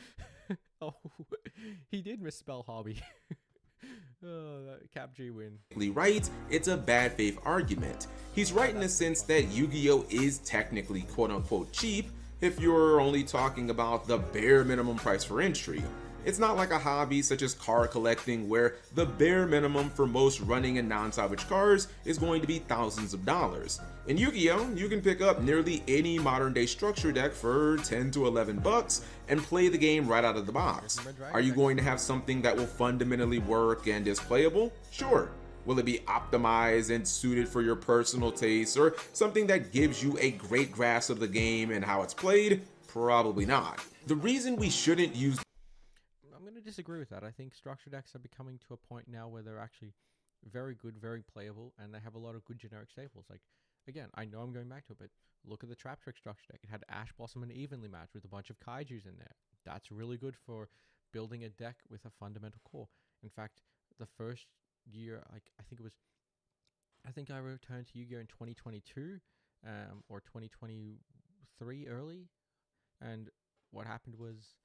Oh, he did misspell hobby. Oh, that Cap G win. right, it's a bad faith argument. He's right in the sense that Yu-Gi-Oh is technically quote-unquote cheap if you're only talking about the bare minimum price for entry. It's not like a hobby such as card collecting where the bare minimum for most running and non-salvage cards is going to be thousands of dollars. In Yu-Gi-Oh, you can pick up nearly any modern day structure deck for 10 to 11 bucks and play the game right out of the box. Are you going to have something that will fundamentally work and is playable? Sure. Will it be optimized and suited for your personal tastes, or something that gives you a great grasp of the game and how it's played? Probably not. The reason we shouldn't use Disagree with that. I think structure decks are becoming to a point now where they're actually very good, very playable, and they have a lot of good generic staples. Like, again, I know I'm going back to it, but look at the Traptrix structure deck. It had Ash Blossom and Evenly Match with a bunch of Kaijus in there. That's really good for building a deck with a fundamental core. In fact, the first year, I think I returned to Yu-Gi-Oh in 2022 or 2023 early, and what happened was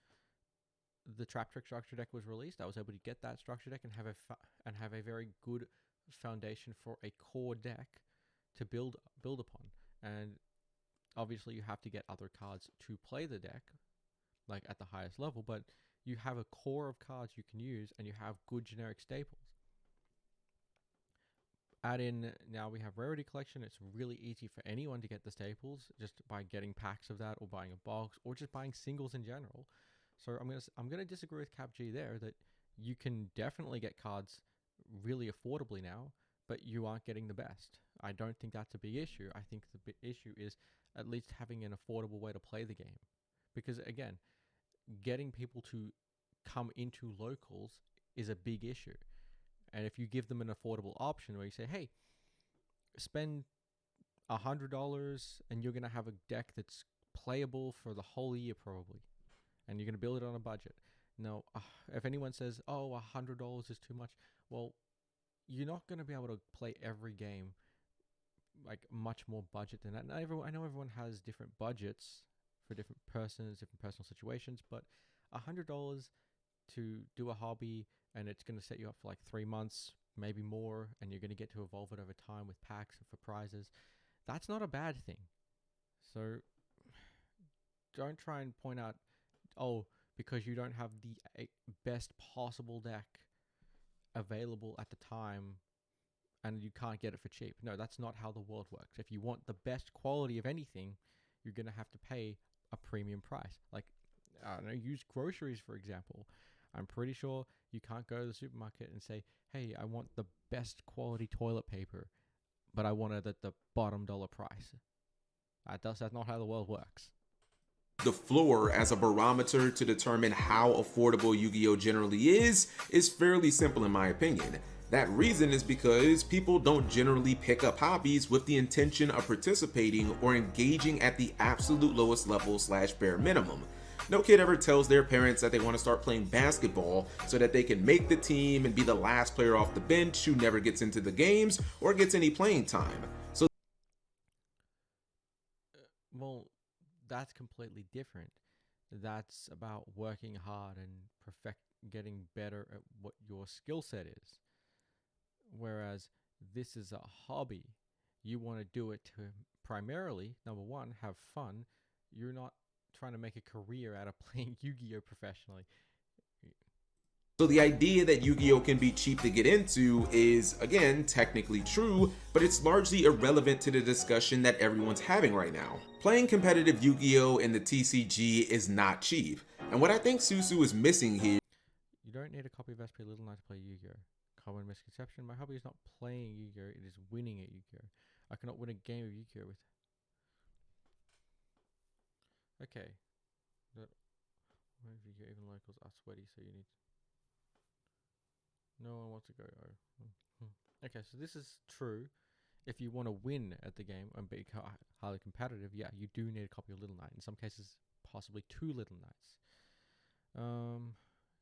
the Traptrix structure deck was released. I was able to get that structure deck and have a very good foundation for a core deck to build upon. And obviously, you have to get other cards to play the deck, like at the highest level. But you have a core of cards you can use, and you have good generic staples. Add in, now we have Rarity Collection. It's really easy for anyone to get the staples just by getting packs of that, or buying a box, or just buying singles in general. So I'm gonna disagree with Cap G there, that you can definitely get cards really affordably now, but you aren't getting the best. I don't think that's a big issue. I think the big issue is at least having an affordable way to play the game. Because again, getting people to come into locals is a big issue. And if you give them an affordable option where you say, hey, spend $100 and you're gonna have a deck that's playable for the whole year probably, and you're going to build it on a budget. Now, if anyone says, oh, $100 is too much, well, you're not going to be able to play every game like much more budget than that. I know everyone has different budgets for different persons, different personal situations, but $100 to do a hobby, and it's going to set you up for like 3 months, maybe more, and you're going to get to evolve it over time with packs and for prizes. That's not a bad thing. So don't try and point out, oh, because you don't have the best possible deck available at the time and you can't get it for cheap. No, that's not how the world works. If you want the best quality of anything, you're going to have to pay a premium price. Like, I don't know, use groceries, for example. I'm pretty sure you can't go to the supermarket and say, hey, I want the best quality toilet paper, but I want it at the bottom dollar price. That's not how the world works. The floor as a barometer to determine how affordable Yu-Gi-Oh generally is fairly simple in my opinion. That reason is because people don't generally pick up hobbies with the intention of participating or engaging at the absolute lowest level / bare minimum. No kid ever tells their parents that they want to start playing basketball so that they can make the team and be the last player off the bench who never gets into the games or gets any playing time. So well, that's completely different. That's about working hard and getting better at what your skill set is. Whereas this is a hobby. You want to do it to primarily, number one, have fun. You're not trying to make a career out of playing Yu-Gi-Oh professionally. So the idea that Yu-Gi-Oh can be cheap to get into is, again, technically true, but it's largely irrelevant to the discussion that everyone's having right now. Playing competitive Yu-Gi-Oh in the TCG is not cheap, and what I think Susu is missing here. You don't need a copy of SP Little Knight to play Yu-Gi-Oh. Common misconception, my hobby is not playing Yu-Gi-Oh, it is winning at Yu-Gi-Oh. I cannot win a game of Yu-Gi-Oh with... Okay. Yu-Gi-Oh, even locals are sweaty, so you need... No one wants to go. Okay, so this is true. If you want to win at the game and be highly competitive, yeah, you do need a copy of Little Knight. In some cases, possibly 2 Little Knights.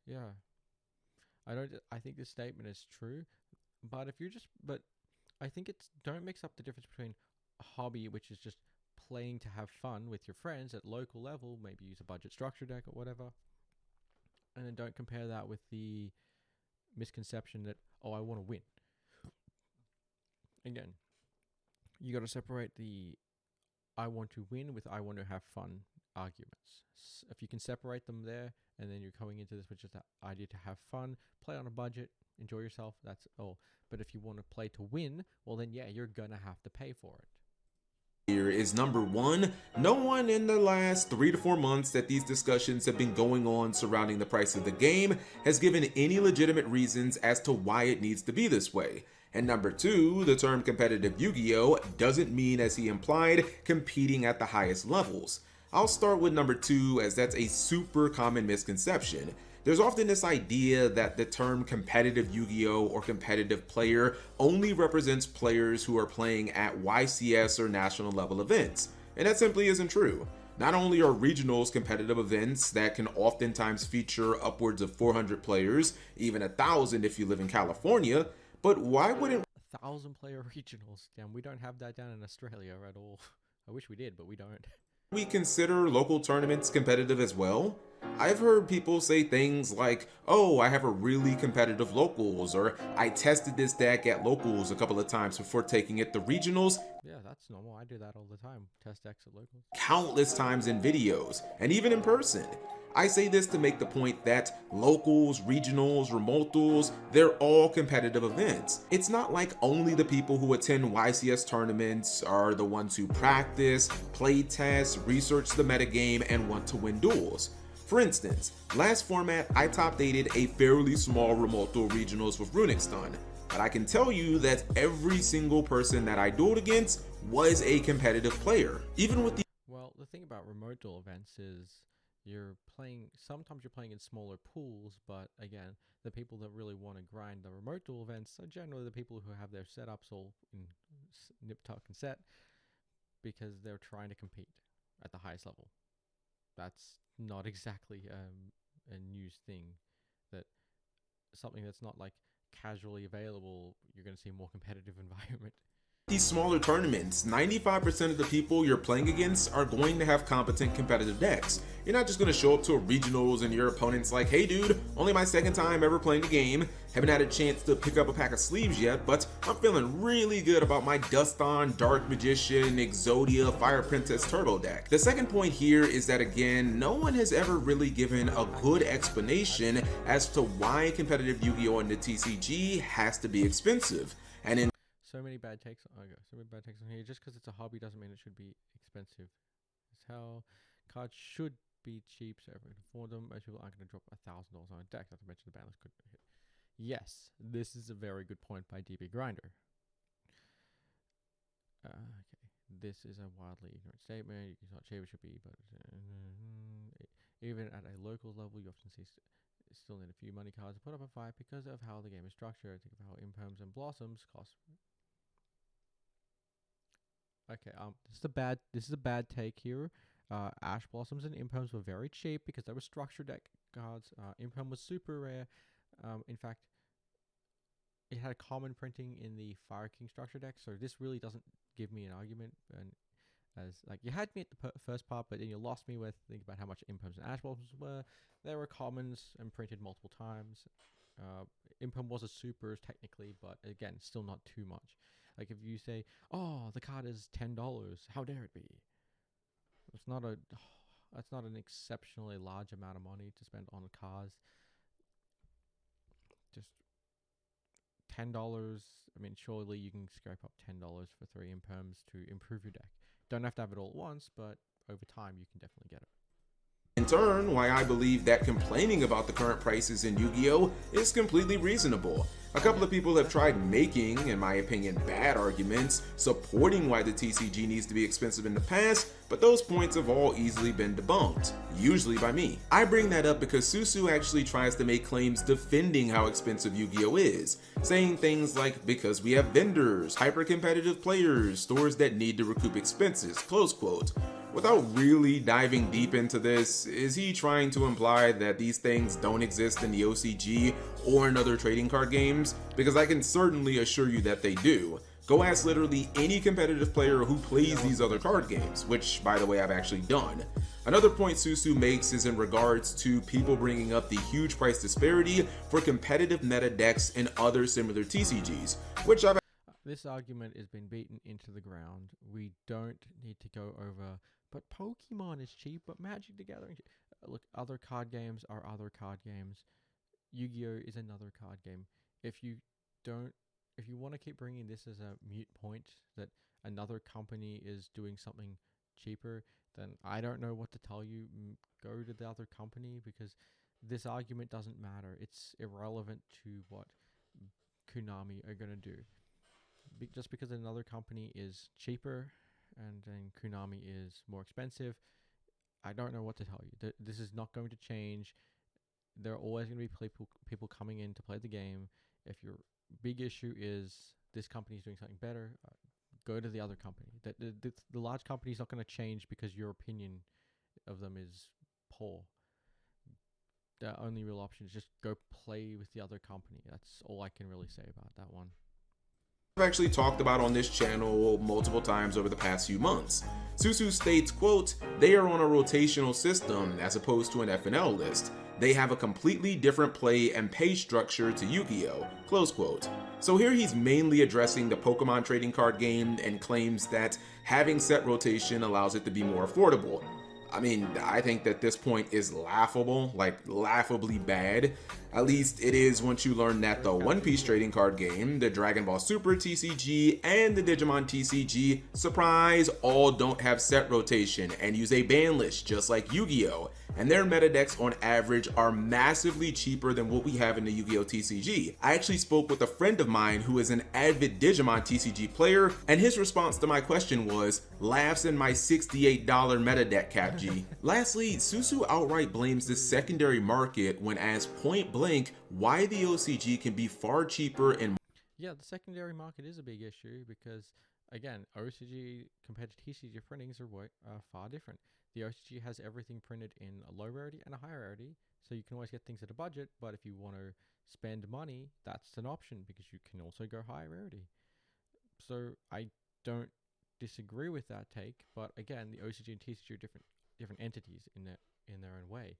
Yeah. I think this statement is true, but I think don't mix up the difference between a hobby, which is just playing to have fun with your friends at local level, maybe use a budget structure deck or whatever, and then don't compare that with the misconception that, oh, I want to win. Again, you got to separate the I want to win with I want to have fun arguments. If you can separate them there, and then you're going into this with just the idea to have fun, play on a budget, enjoy yourself, that's all. But if you want to play to win, well then yeah, you're gonna have to pay for it. Here is number one, no one in the last 3 to 4 months that these discussions have been going on surrounding the price of the game has given any legitimate reasons as to why it needs to be this way. And number two, the term competitive Yu-Gi-Oh doesn't mean, as he implied, competing at the highest levels. I'll start with number two, as that's a super common misconception. There's often this idea that the term competitive Yu-Gi-Oh or competitive player only represents players who are playing at YCS or national level events, and that simply isn't true. Not only are regionals competitive events that can oftentimes feature upwards of 400 players, even 1,000 if you live in California, but why wouldn't 1,000 player regionals? Damn, we don't have that down in Australia at all. I wish we did, but we don't. we consider local tournaments competitive as well? I've heard people say things like, oh, I have a really competitive locals, or I tested this deck at locals a couple of times before taking it to regionals. Yeah, that's normal. I do that all the time. Test decks at locals. Countless times in videos, and even in person. I say this to make the point that locals, regionals, remotals, they're all competitive events. It's not like only the people who attend YCS tournaments are the ones who practice, play test, research the metagame, and want to win duels. For instance, last format I top 8'd a fairly small remoto regionals with Runic Stun, but I can tell you that every single person that I dueled against was a competitive player, even with the... Well, the thing about remote duel events is sometimes you're playing in smaller pools, but again, the people that really want to grind the remote duel events are generally the people who have their setups all in nip tuck and set because they're trying to compete at the highest level. That's not exactly a news thing, that something that's not like casually available, you're going to see a more competitive environment. These smaller tournaments, 95% of the people you're playing against are going to have competent competitive decks. You're not just going to show up to a regionals and your opponent's like, hey dude, only my second time ever playing the game, haven't had a chance to pick up a pack of sleeves yet, but I'm feeling really good about my Duston, Dark Magician, Exodia, Fire Princess Turtle deck. The second point here is that again, no one has ever really given a good explanation as to why competitive Yu-Gi-Oh! In the TCG has to be expensive. And in So many bad takes. Oh, okay. So many bad takes on here. Just because it's a hobby doesn't mean it should be expensive. It's how cards should be cheap, so everyone can afford them. Most people aren't going to drop $1,000 on a deck. Not to mention the ban list could hit. Yes, this is a very good point by DB Grinder. Okay, this is a wildly ignorant statement. It's not cheap, it should be, but even at a local level, you often see still need a few money cards to put up a fight because of how the game is structured. Think of how imperms and blossoms cost. Okay, this is a bad take here. Ash Blossoms and Imperms were very cheap because they were structure deck cards. Imperm was super rare. In fact, it had common printing in the Fire King structure deck, so this really doesn't give me an argument. And as like you had me at the first part, but then you lost me with think about how much Imperms and Ash Blossoms were. They were commons and printed multiple times. Imperm was a super technically, but again, still not too much. Like if you say, "Oh, the card is $10," how dare it be? It's not a. That's not an exceptionally large amount of money to spend on cars. Just $10. I mean, surely you can scrape up $10 for 3 imperms to improve your deck. Don't have to have it all at once, but over time you can definitely get it. In turn, why I believe that complaining about the current prices in Yu-Gi-Oh! Is completely reasonable. A couple of people have tried making, in my opinion, bad arguments supporting why the TCG needs to be expensive in the past, but those points have all easily been debunked, usually by me. I bring that up because Susu actually tries to make claims defending how expensive Yu-Gi-Oh! Is, saying things like, because we have vendors, hyper-competitive players, stores that need to recoup expenses, close quote. Without really diving deep into this, is he trying to imply that these things don't exist in the OCG or in other trading card games? Because I can certainly assure you that they do. Go ask literally any competitive player who plays these other card games, which by the way I've actually done. Another point Susu makes is in regards to people bringing up the huge price disparity for competitive meta decks and other similar TCGs, which I've This argument has been beaten into the ground. We don't need to go over, but Pokemon is cheap, but Magic the Gathering. Look, other card games are other card games. Yu-Gi-Oh! Is another card game. If you want to keep bringing this as a mute point that another company is doing something cheaper, then I don't know what to tell you. Go to the other company because this argument doesn't matter. It's irrelevant to what Konami are going to do. Just because another company is cheaper and then Konami is more expensive, I don't know what to tell you. This is not going to change. There are always going to be people coming in to play the game. If your big issue is this company is doing something better, go to the other company. The large company is not going to change because your opinion of them is poor. The only real option is just go play with the other company. That's all I can really say about that one. I've actually talked about on this channel multiple times over the past few months. Susu states, quote, they are on a rotational system as opposed to an FNL list. They have a completely different play and pay structure to Yu-Gi-Oh! Close quote. So here he's mainly addressing the Pokemon trading card game and claims that having set rotation allows it to be more affordable. I mean, I think that this point is laughable, like laughably bad. At least it is once you learn that the One Piece trading card game, the Dragon Ball Super TCG, and the Digimon TCG, surprise, all don't have set rotation and use a ban list just like Yu-Gi-Oh! And their meta decks on average are massively cheaper than what we have in the Yu-Gi-Oh! TCG. I actually spoke with a friend of mine who is an avid Digimon TCG player, and his response to my question was, laughs in my $68 meta deck, Cap G. Lastly, Susu outright blames the secondary market when asked point blank why the OCG can be far cheaper and yeah, the secondary market is a big issue because, again, OCG compared to TCG printings are far different. The OCG has everything printed in a low rarity and a high rarity, so you can always get things at a budget, but if you want to spend money, that's an option because you can also go high rarity. So I don't disagree with that take, but again, the OCG and TCG are different entities in their own way.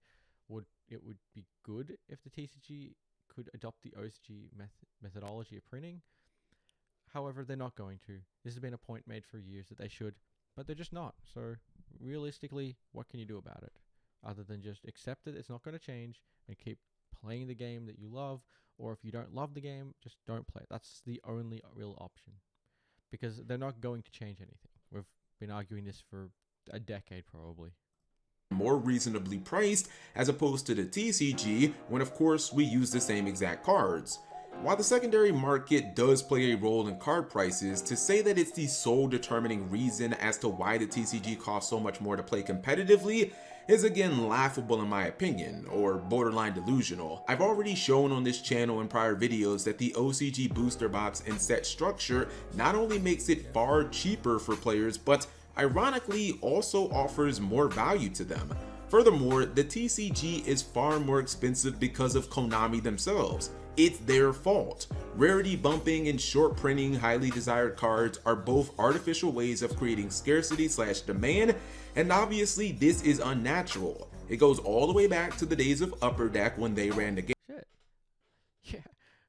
It would be good if the TCG could adopt the OCG methodology of printing. However, they're not going to. This has been a point made for years that they should, but they're just not. So realistically, what can you do about it other than just accept that it's not going to change and keep playing the game that you love? Or if you don't love the game, just don't play it. That's the only real option, because they're not going to change anything. We've been arguing this for a decade probably. More reasonably priced as opposed to the TCG, when of course we use the same exact cards. While the secondary market does play a role in card prices, to say that it's the sole determining reason as to why the TCG costs so much more to play competitively is again laughable in my opinion, or borderline delusional. I've already shown on this channel in prior videos that the OCG booster box and set structure not only makes it far cheaper for players, but ironically also offers more value to them. Furthermore, the TCG is far more expensive because of Konami themselves. It's their fault. Rarity bumping and short printing highly desired cards are both artificial ways of creating scarcity/demand, and obviously this is unnatural. It goes all the way back to the days of Upper Deck when they ran the game. Shit.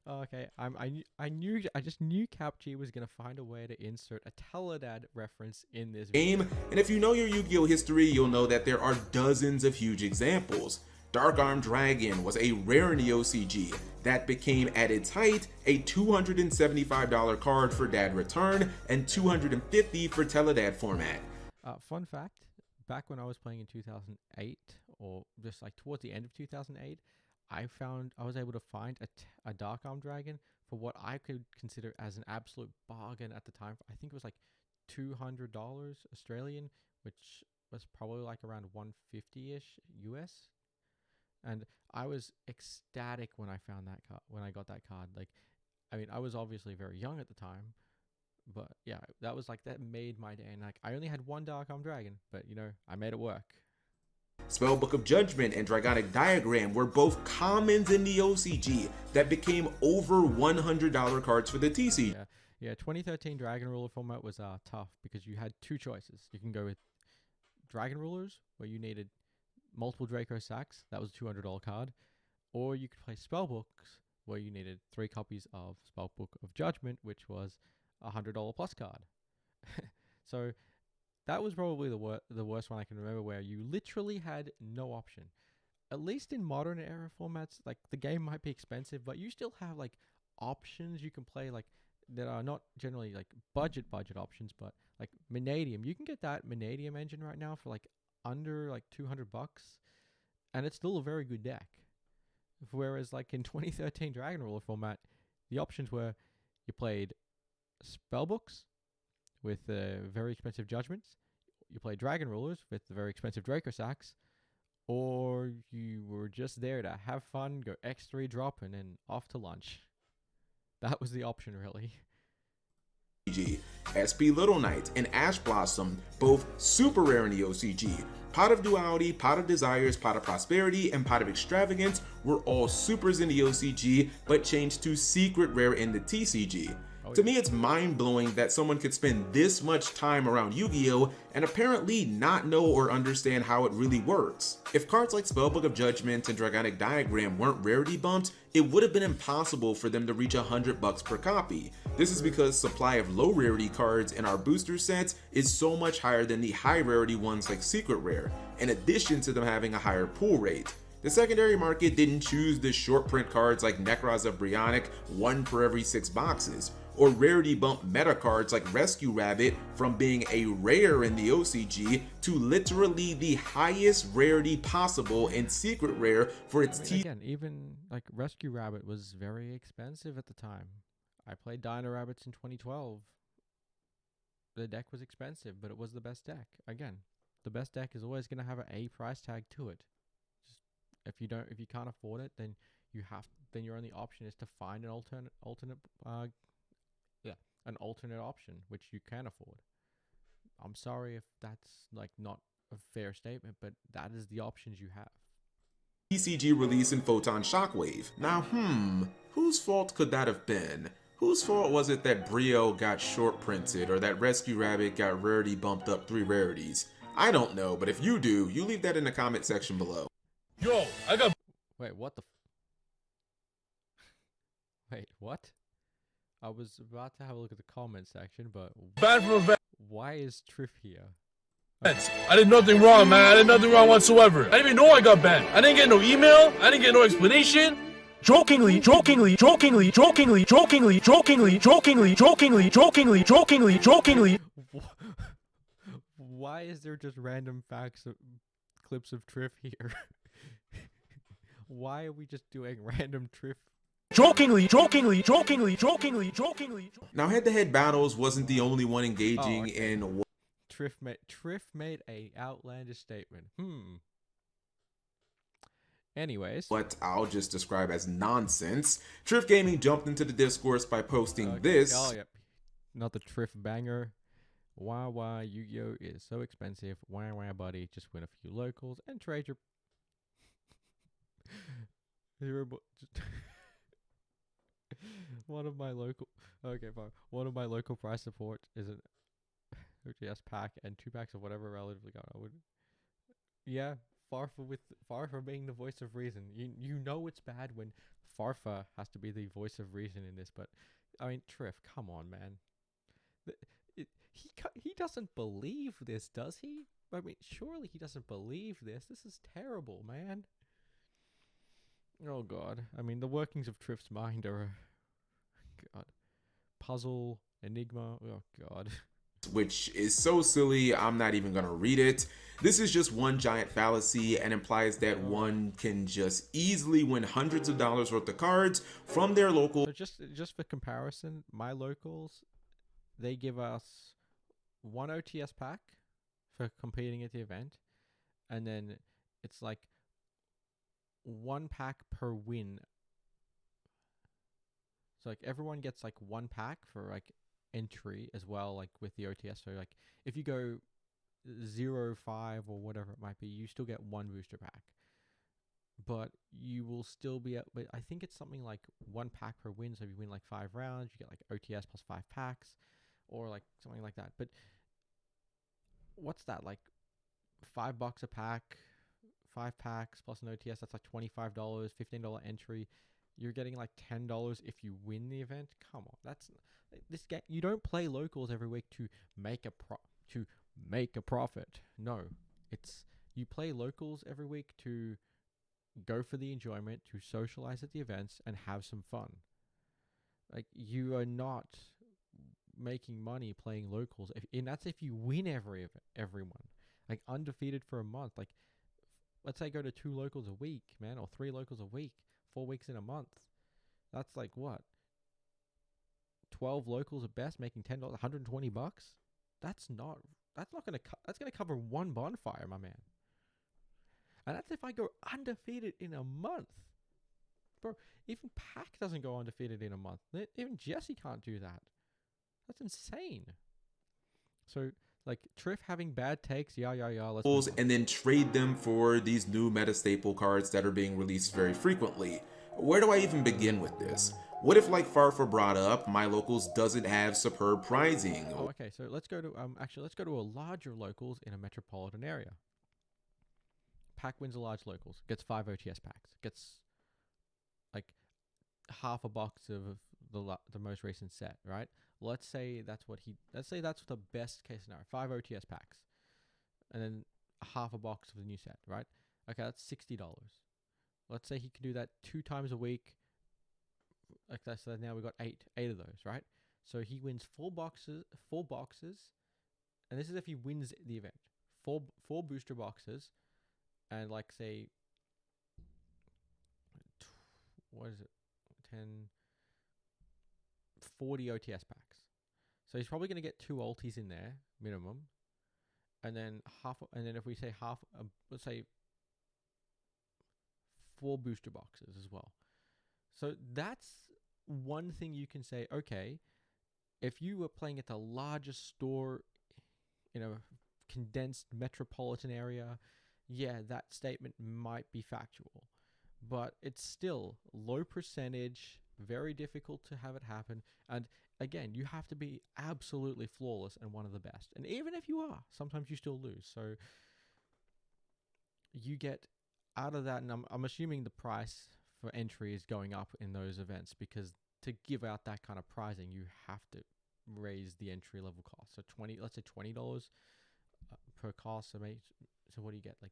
Yeah. Okay. I just knew CapG was gonna find a way to insert a Teledad reference in this game, and if you know your Yu-Gi-Oh history, you'll know that there are dozens of huge examples. Dark Arm Dragon was a rare in the OCG that became at its height a $275 card for DAD return and $250 for Teledad format. Fun fact, back when I was playing in 2008, or just like towards the end of 2008, I was able to find a Dark Arm Dragon for what I could consider as an absolute bargain at the time. I think it was like $200 Australian, which was probably like around 150-ish US. And I was ecstatic when I found that card, when I got that card. Like, I mean, I was obviously very young at the time, but yeah, that made my day. And like, I only had one Dark Arm Dragon, but you know, I made it work. Spellbook of Judgment and Dragonic Diagram were both commons in the OCG that became over $100 cards for the TCG. Yeah, 2013 Dragon Ruler format was tough because you had two choices. You can go with Dragon Rulers, where you needed multiple Draco Sacks, that was a $200 card, or you could play Spellbooks, where you needed 3 copies of Spellbook of Judgment, which was a $100 plus card. So that was probably the worst one I can remember, where you literally had no option. At least in modern era formats, like the game might be expensive, but you still have like options you can play, like that are not generally like budget options, but like Vanadium. You can get that Vanadium engine right now for like under like $200, and it's still a very good deck. Whereas like in 2013 Dragon Ruler format, the options were you played Spellbooks with very expensive Judgments, you played Dragon Rulers with the very expensive Draco Sacks, or you were just there to have fun, go X3 drop, and then off to lunch. That was the option, really. SP Little Knight and Ash Blossom, both super rare in the OCG. Pot of Duality, Pot of Desires, Pot of Prosperity, and Pot of Extravagance were all supers in the OCG, but changed to secret rare in the TCG. To me, it's mind-blowing that someone could spend this much time around Yu-Gi-Oh! And apparently not know or understand how it really works. If cards like Spellbook of Judgment and Dragonic Diagram weren't rarity bumped, it would have been impossible for them to reach $100 per copy. This is because supply of low rarity cards in our booster sets is so much higher than the high rarity ones like Secret Rare, in addition to them having a higher pull rate. The secondary market didn't choose the short print cards like Necros of Brionic, 1 per every 6 boxes, or rarity bump meta cards like Rescue Rabbit from being a rare in the OCG to literally the highest rarity possible in Secret Rare for its Again, even like Rescue Rabbit was very expensive at the time. I played Dino Rabbits in 2012. The deck was expensive, but it was the best deck. Again, the best deck is always going to have an A price tag to it. Just if you can't afford it, then your only option is to find an alternate option which you can afford. I'm sorry if that's like not a fair statement, but that is the options you have. TCG release in Photon Shockwave. Now, whose fault could that have been? Whose fault was it that Brio got short printed or that Rescue Rabbit got rarity bumped up 3 rarities? I don't know, but if you do, you leave that in the comment section below. Yo, I got. Wait, what the? Wait, what? I was about to have a look at the comment section, but Banned from events. why is Triff here? I did nothing wrong, man. I did nothing wrong whatsoever. I didn't even know I got banned. I didn't get no email. I didn't get no explanation. Jokingly. Why is there just random facts, clips of Triff here? Why are we just doing random Triff? Now, head-to-head battles wasn't the only one engaging in Triff made a outlandish statement. Anyways, what I'll just describe as nonsense. Triff Gaming jumped into the discourse by posting this. Oh, yep. Not the Triff banger. Why Yu-Gi-Oh is so expensive. Why buddy, just win a few locals and trade your one of my local price support is an OGS pack and 2 packs of whatever relatively got. I would, yeah, Farfa being the voice of reason. You know it's bad when Farfa has to be the voice of reason in this, but I mean, Triff, come on, man. He doesn't believe this, does he? I mean, surely he doesn't believe this. This is terrible, man. Oh god. I mean, the workings of Triff's mind are god. Puzzle, enigma. Oh god. Which is so silly, I'm not even gonna read it. This is just one giant fallacy and implies that one can just easily win hundreds of dollars worth of cards from their local. So just for comparison, my locals, they give us 1 OTS pack for competing at the event, and then it's like 1 pack per win. So like everyone gets like 1 pack for like entry as well, like with the OTS. So like if you go 0-5 or whatever it might be, you still get 1 booster pack, but you will still be at, but I think it's something like 1 pack per win. So if you win like 5 rounds, you get like OTS plus 5 packs or like something like that. But what's that, like $5 a pack, 5 packs plus an OTS? That's like $25, $15 entry. You're getting like $10 if you win the event. Come on, that's this game. You don't play locals every week to make a profit. No, it's you play locals every week to go for the enjoyment, to socialize at the events and have some fun. Like, you are not making money playing locals, and that's if you win everyone. Like, undefeated for a month. Like, let's say go to 2 locals a week, man, or 3 locals a week, 4 weeks in a month. That's like what? 12 locals at best, making $10, $120. That's gonna cover 1 bonfire, my man. And that's if I go undefeated in a month. Bro, even Pac doesn't go undefeated in a month. Even Jesse can't do that. That's insane. So, like, Triff having bad takes, yeah, let's move on. And then trade them for these new meta staple cards that are being released very frequently. Where do I even begin with this? What if, like Farfa brought up, my locals doesn't have superb pricing? Oh, okay, so let's go to let's go to a larger locals in a metropolitan area. Pack wins a large locals, gets 5 OTS packs, gets like half a box of the most recent set, right? Let's say that's the best case scenario. 5 OTS packs, and then half a box of the new set, right? Okay, that's $60. Let's say he can do that 2 times a week. Like that, so now we got 8 of those, right? So he wins 4 boxes, and this is if he wins the event. 4 booster boxes, and like say, what is it? 40 OTS packs. So he's probably going to get 2 ultis in there minimum, and then if we say half, let's say 4 booster boxes as well. So that's one thing you can say, okay, if you were playing at the largest store in a condensed metropolitan area, yeah, that statement might be factual. But it's still low percentage, very difficult to have it happen. And again, you have to be absolutely flawless and one of the best. And even if you are, sometimes you still lose. So you get out of that, and I'm assuming the price for entry is going up in those events, because to give out that kind of prizing, you have to raise the entry level cost. So let's say $20 per cost. So what do you get? Like,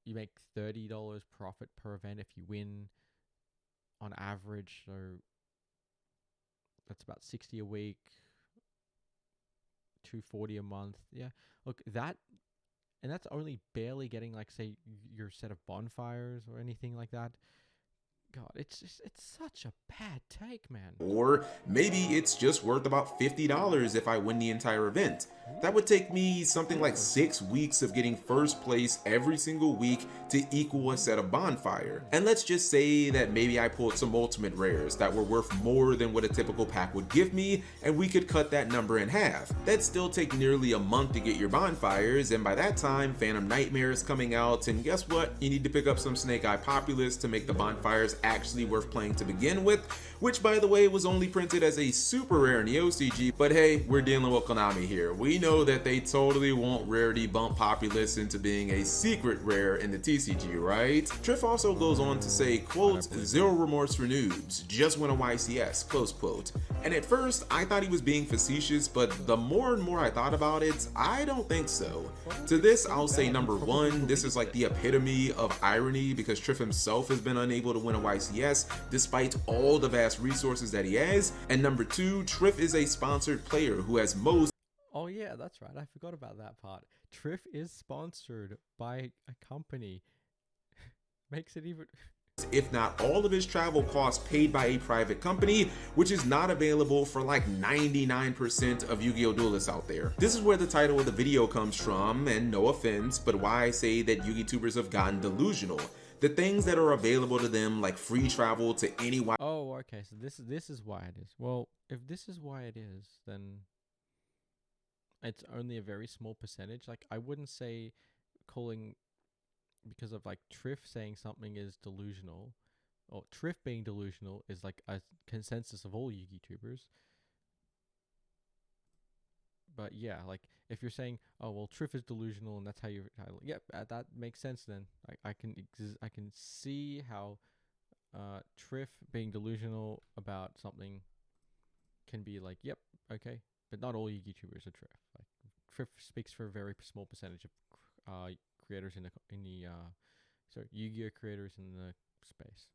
you make $30 profit per event if you win on average. So that's about 60 a week, 240 a month. Yeah, look, and that's only barely getting, like, say, your set of bonfires or anything like that. God, it's such a bad take, man. Or maybe it's just worth about $50 if I win the entire event. That would take me something like 6 weeks of getting first place every single week to equal a set of bonfire. And let's just say that maybe I pulled some ultimate rares that were worth more than what a typical pack would give me, and we could cut that number in half. That'd still take nearly a month to get your bonfires, and by that time, Phantom Nightmare is coming out, and guess what? You need to pick up some Snake Eye Populace to make the bonfires actually worth playing to begin with, which, by the way, was only printed as a super rare in the OCG. But hey, we're dealing with Konami here. We know that they totally won't rarity bump Populace into being a secret rare in the TCG, right? Triff also goes on to say, quote, "Zero remorse for noobs, just win a YCS," close quote. And at first, I thought he was being facetious, but the more and more I thought about it, I don't think so. To this, I'll say, number one, this is like the epitome of irony, because Triff himself has been unable to win a YCS despite all the vast resources that he has. And number two, Triff is a sponsored player who has most— Oh yeah, that's right, I forgot about that part. Triff is sponsored by a company. Makes it even... if not all of his travel costs paid by a private company, which is not available for like 99% of Yu-Gi-Oh! Duelists out there. This is where the title of the video comes from, and no offense, but why I say that Yu-Gi-Tubers have gotten delusional. The things that are available to them, like free travel to any— Oh, okay, so this is why it is. Well, if this is why it is, then it's only a very small percentage. Like, I wouldn't say calling, because of like Triff saying something is delusional, or Triff being delusional is like a consensus of all Yu-Gi tubers. But yeah, like, if you're saying, oh well, Triff is delusional and that's how you, yep, that makes sense. Then I can see how Triff being delusional about something can be like, yep, okay, but not all Yu-Gi tubers are Triff. Like, Triff speaks for a very small percentage of creators in the Yu-Gi-Oh creators in the space.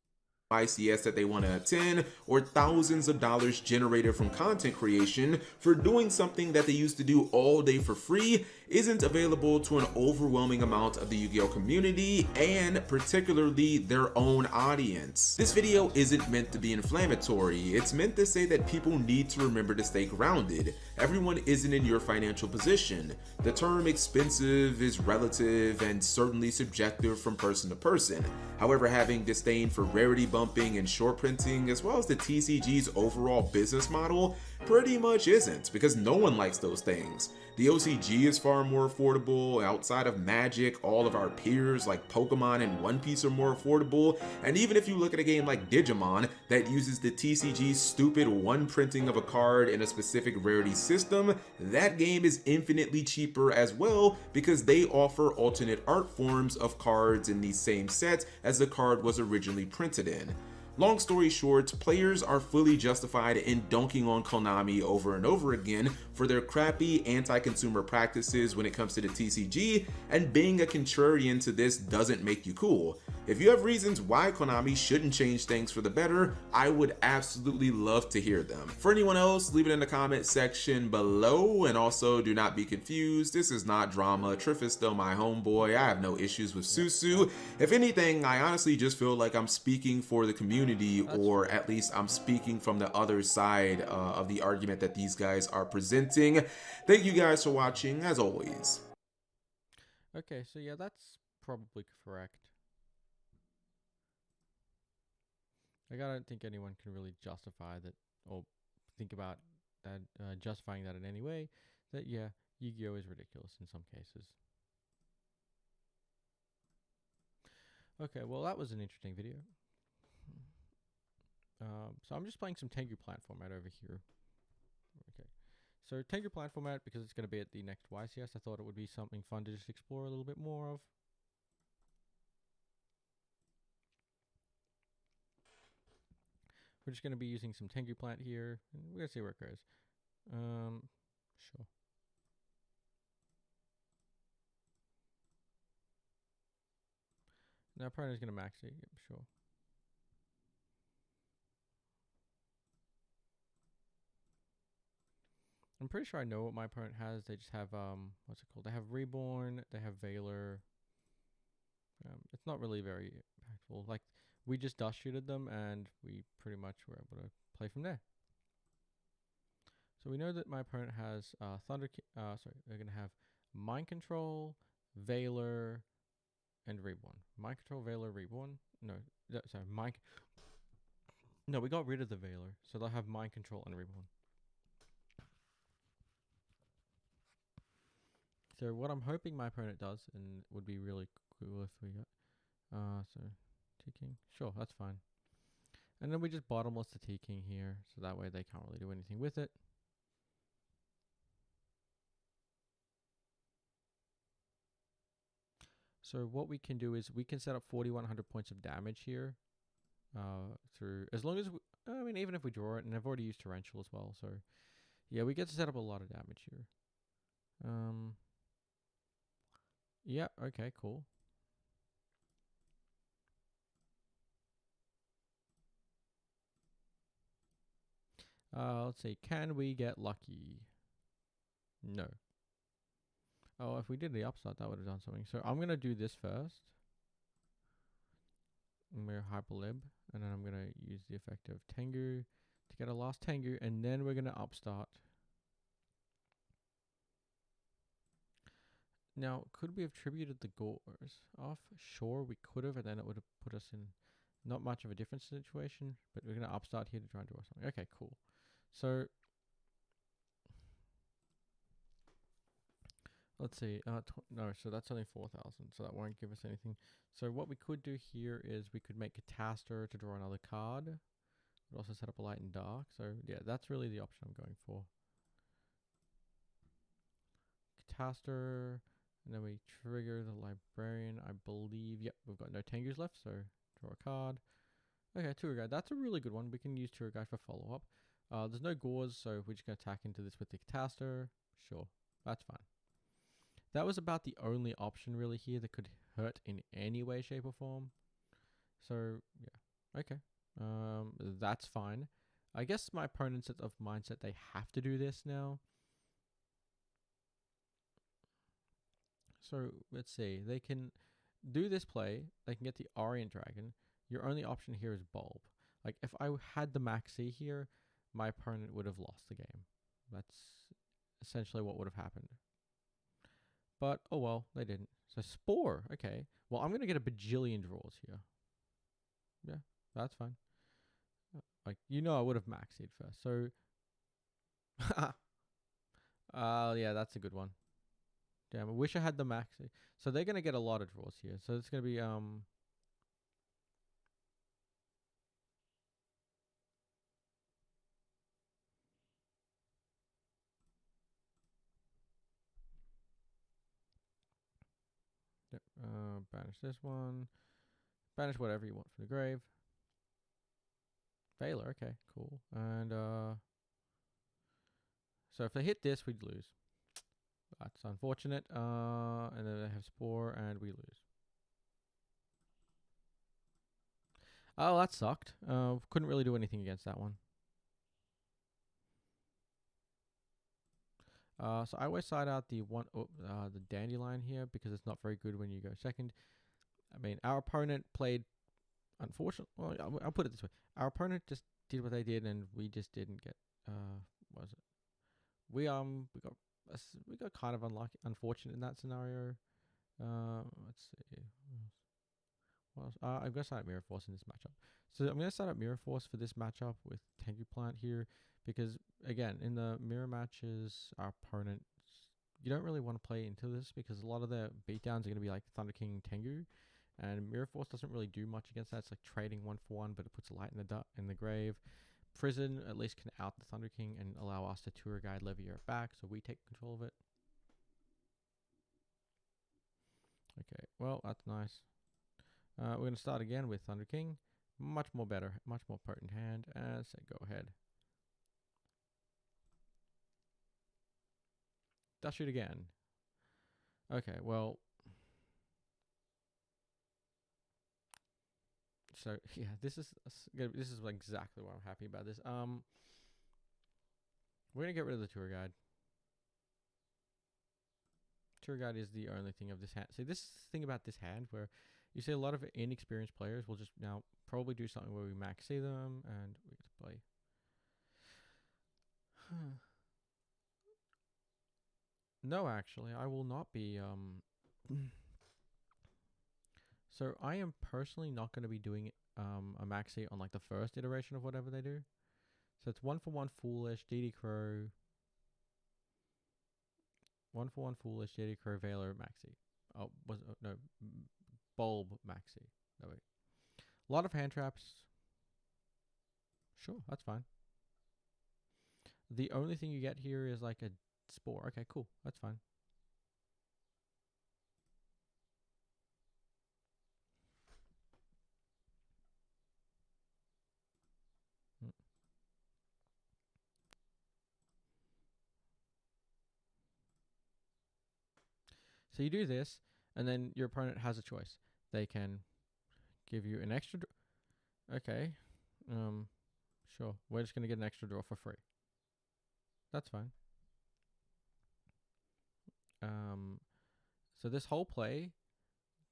ICS that they want to attend, or thousands of dollars generated from content creation for doing something that they used to do all day for free isn't available to an overwhelming amount of the Yu-Gi-Oh community, and particularly their own audience. This video isn't meant to be inflammatory. It's meant to say that people need to remember to stay grounded. Everyone isn't in your financial position. The term expensive is relative and certainly subjective from person to person. However, having disdain for rarity bumping and short printing, as well as the TCG's overall business model, pretty much isn't, because no one likes those things. The OCG is far more affordable. Outside of Magic, all of our peers like Pokemon and One Piece are more affordable. And even if you look at a game like Digimon that uses the TCG's stupid one printing of a card in a specific rarity system, that game is infinitely cheaper as well, because they offer alternate art forms of cards in the same set as the card was originally printed in. Long story short, players are fully justified in dunking on Konami over and over again for their crappy anti-consumer practices when it comes to the TCG, and being a contrarian to this doesn't make you cool. If you have reasons why Konami shouldn't change things for the better, I would absolutely love to hear them. For anyone else, leave it in the comment section below, and also do not be confused, this is not drama. Triff is still my homeboy. I have no issues with Susu. If anything, I honestly just feel like I'm speaking for the community, or at least I'm speaking from the other side of the argument that these guys are presenting. Thank you guys for watching, as always. Okay, so yeah, that's probably correct. Like, I don't think anyone can really justify that, or think about that, justifying that in any way, that yeah, Yu-Gi-Oh is ridiculous in some cases. Okay, well, that was an interesting video. So I'm just playing some Tengu plant format over here. Okay. So Tengu plant format, because it's going to be at the next YCS, I thought it would be something fun to just explore a little bit more of. We're just going to be using some Tengu plant here. We're going to see where it goes. Sure. Now, opponent is going to max it. Yep, sure. I'm pretty sure I know what my opponent has. They just have, what's it called? They have Reborn, they have Valor. It's not really very impactful. Like, we just dust shooted them, and we pretty much were able to play from there. So we know that my opponent has they're going to have Mind Control, Valor, and Reborn. Mind Control, Valor, Reborn. No, sorry, No, we got rid of the Valor, so they'll have Mind Control and Reborn. So what I'm hoping my opponent does, and would be really cool if we got, so T-King. Sure, that's fine. And then we just bottomless the T-King here, so that way they can't really do anything with it. So what we can do is we can set up 4,100 points of damage here, through, as long as, I mean, even if we draw it, and I've already used Torrential as well, so yeah, we get to set up a lot of damage here. Yeah, okay, cool. Let's see, can we get lucky? No. Oh, if we did the upstart, that would have done something. So I'm going to do this first. I'm going to hyperlib, and then I'm going to use the effect of Tengu to get a last Tengu, and then we're going to upstart. Now, could we have tributed the Gores off? Sure, we could have, and then it would have put us in not much of a different situation, but we're going to upstart here to try and draw something. Okay, cool. So, let's see. No, so that's only 4,000, so that won't give us anything. So what we could do here is we could make Catastor to draw another card. We'd also set up a light and dark. So yeah, that's really the option I'm going for. Catastor, and then we trigger the Librarian, I believe. Yep, we've got no Tengus left, so draw a card. Okay, Tour Guide. That's a really good one. We can use Tour Guide for follow-up. There's no Gores, so we're just going to attack into this with the Catastor. Sure, that's fine. That was about the only option really here that could hurt in any way, shape, or form. So, yeah. Okay. That's fine. I guess my opponent's of mindset, they have to do this now. So, let's see. They can do this play. They can get the Orient Dragon. Your only option here is Bulb. Like, if I had the Maxi here, my opponent would have lost the game. That's essentially what would have happened. But, oh well, they didn't. So, Spore. Okay. Well, I'm going to get a bajillion draws here. Yeah, that's fine. Like, you know I would have maxied first. So, yeah, that's a good one. Damn, I wish I had the maxi. So, they're going to get a lot of draws here. So, it's going to be, banish this one. Banish whatever you want from the grave. Valor, okay, cool. And so if they hit this, we'd lose. That's unfortunate. And then they have Spore, and we lose. Oh, that sucked. Couldn't really do anything against that one. So I always side out the Dandelion here because it's not very good when you go second. I mean, our opponent played, unfortunately, well, I'll put it this way. Our opponent just did what they did, and we just didn't get, what was it? We got kind of unfortunate in that scenario. Let's see. What else? I'm going to start up Mirror Force in this matchup. So I'm going to start up Mirror Force for this matchup with Tengu Plant here. Because, again, in the mirror matches, our opponent, you don't really want to play into this because a lot of their beatdowns are going to be like Thunder King Tengu. And Mirror Force doesn't really do much against that. It's like trading 1-for-1, but it puts a light in the grave. Prison at least can out the Thunder King and allow us to tour guide Levier back, so we take control of it. Okay, well, that's nice. We're going to start again with Thunder King. Much more better, much more potent hand. And say go ahead. Dash it again. Okay, well. So yeah, this is exactly what I'm happy about this. We're gonna get rid of the tour guide. Tour guide is the only thing of this hand. See, this is the thing about this hand where you see a lot of inexperienced players will just now probably do something where we max see them and we get to play. No, actually, I will not be So I am personally not going to be doing a maxi on like the first iteration of whatever they do. So it's 1-for-1 Foolish, DD Crow, 1-for-1 Foolish, DD Crow, Veiler, maxi. Oh, no, Bulb maxi. No wait. A lot of hand traps. Sure, that's fine. The only thing you get here is like a Spore. Okay, cool. That's fine. So you do this, and then your opponent has a choice. They can give you an extra. Okay, sure. We're just gonna get an extra draw for free. That's fine. So this whole play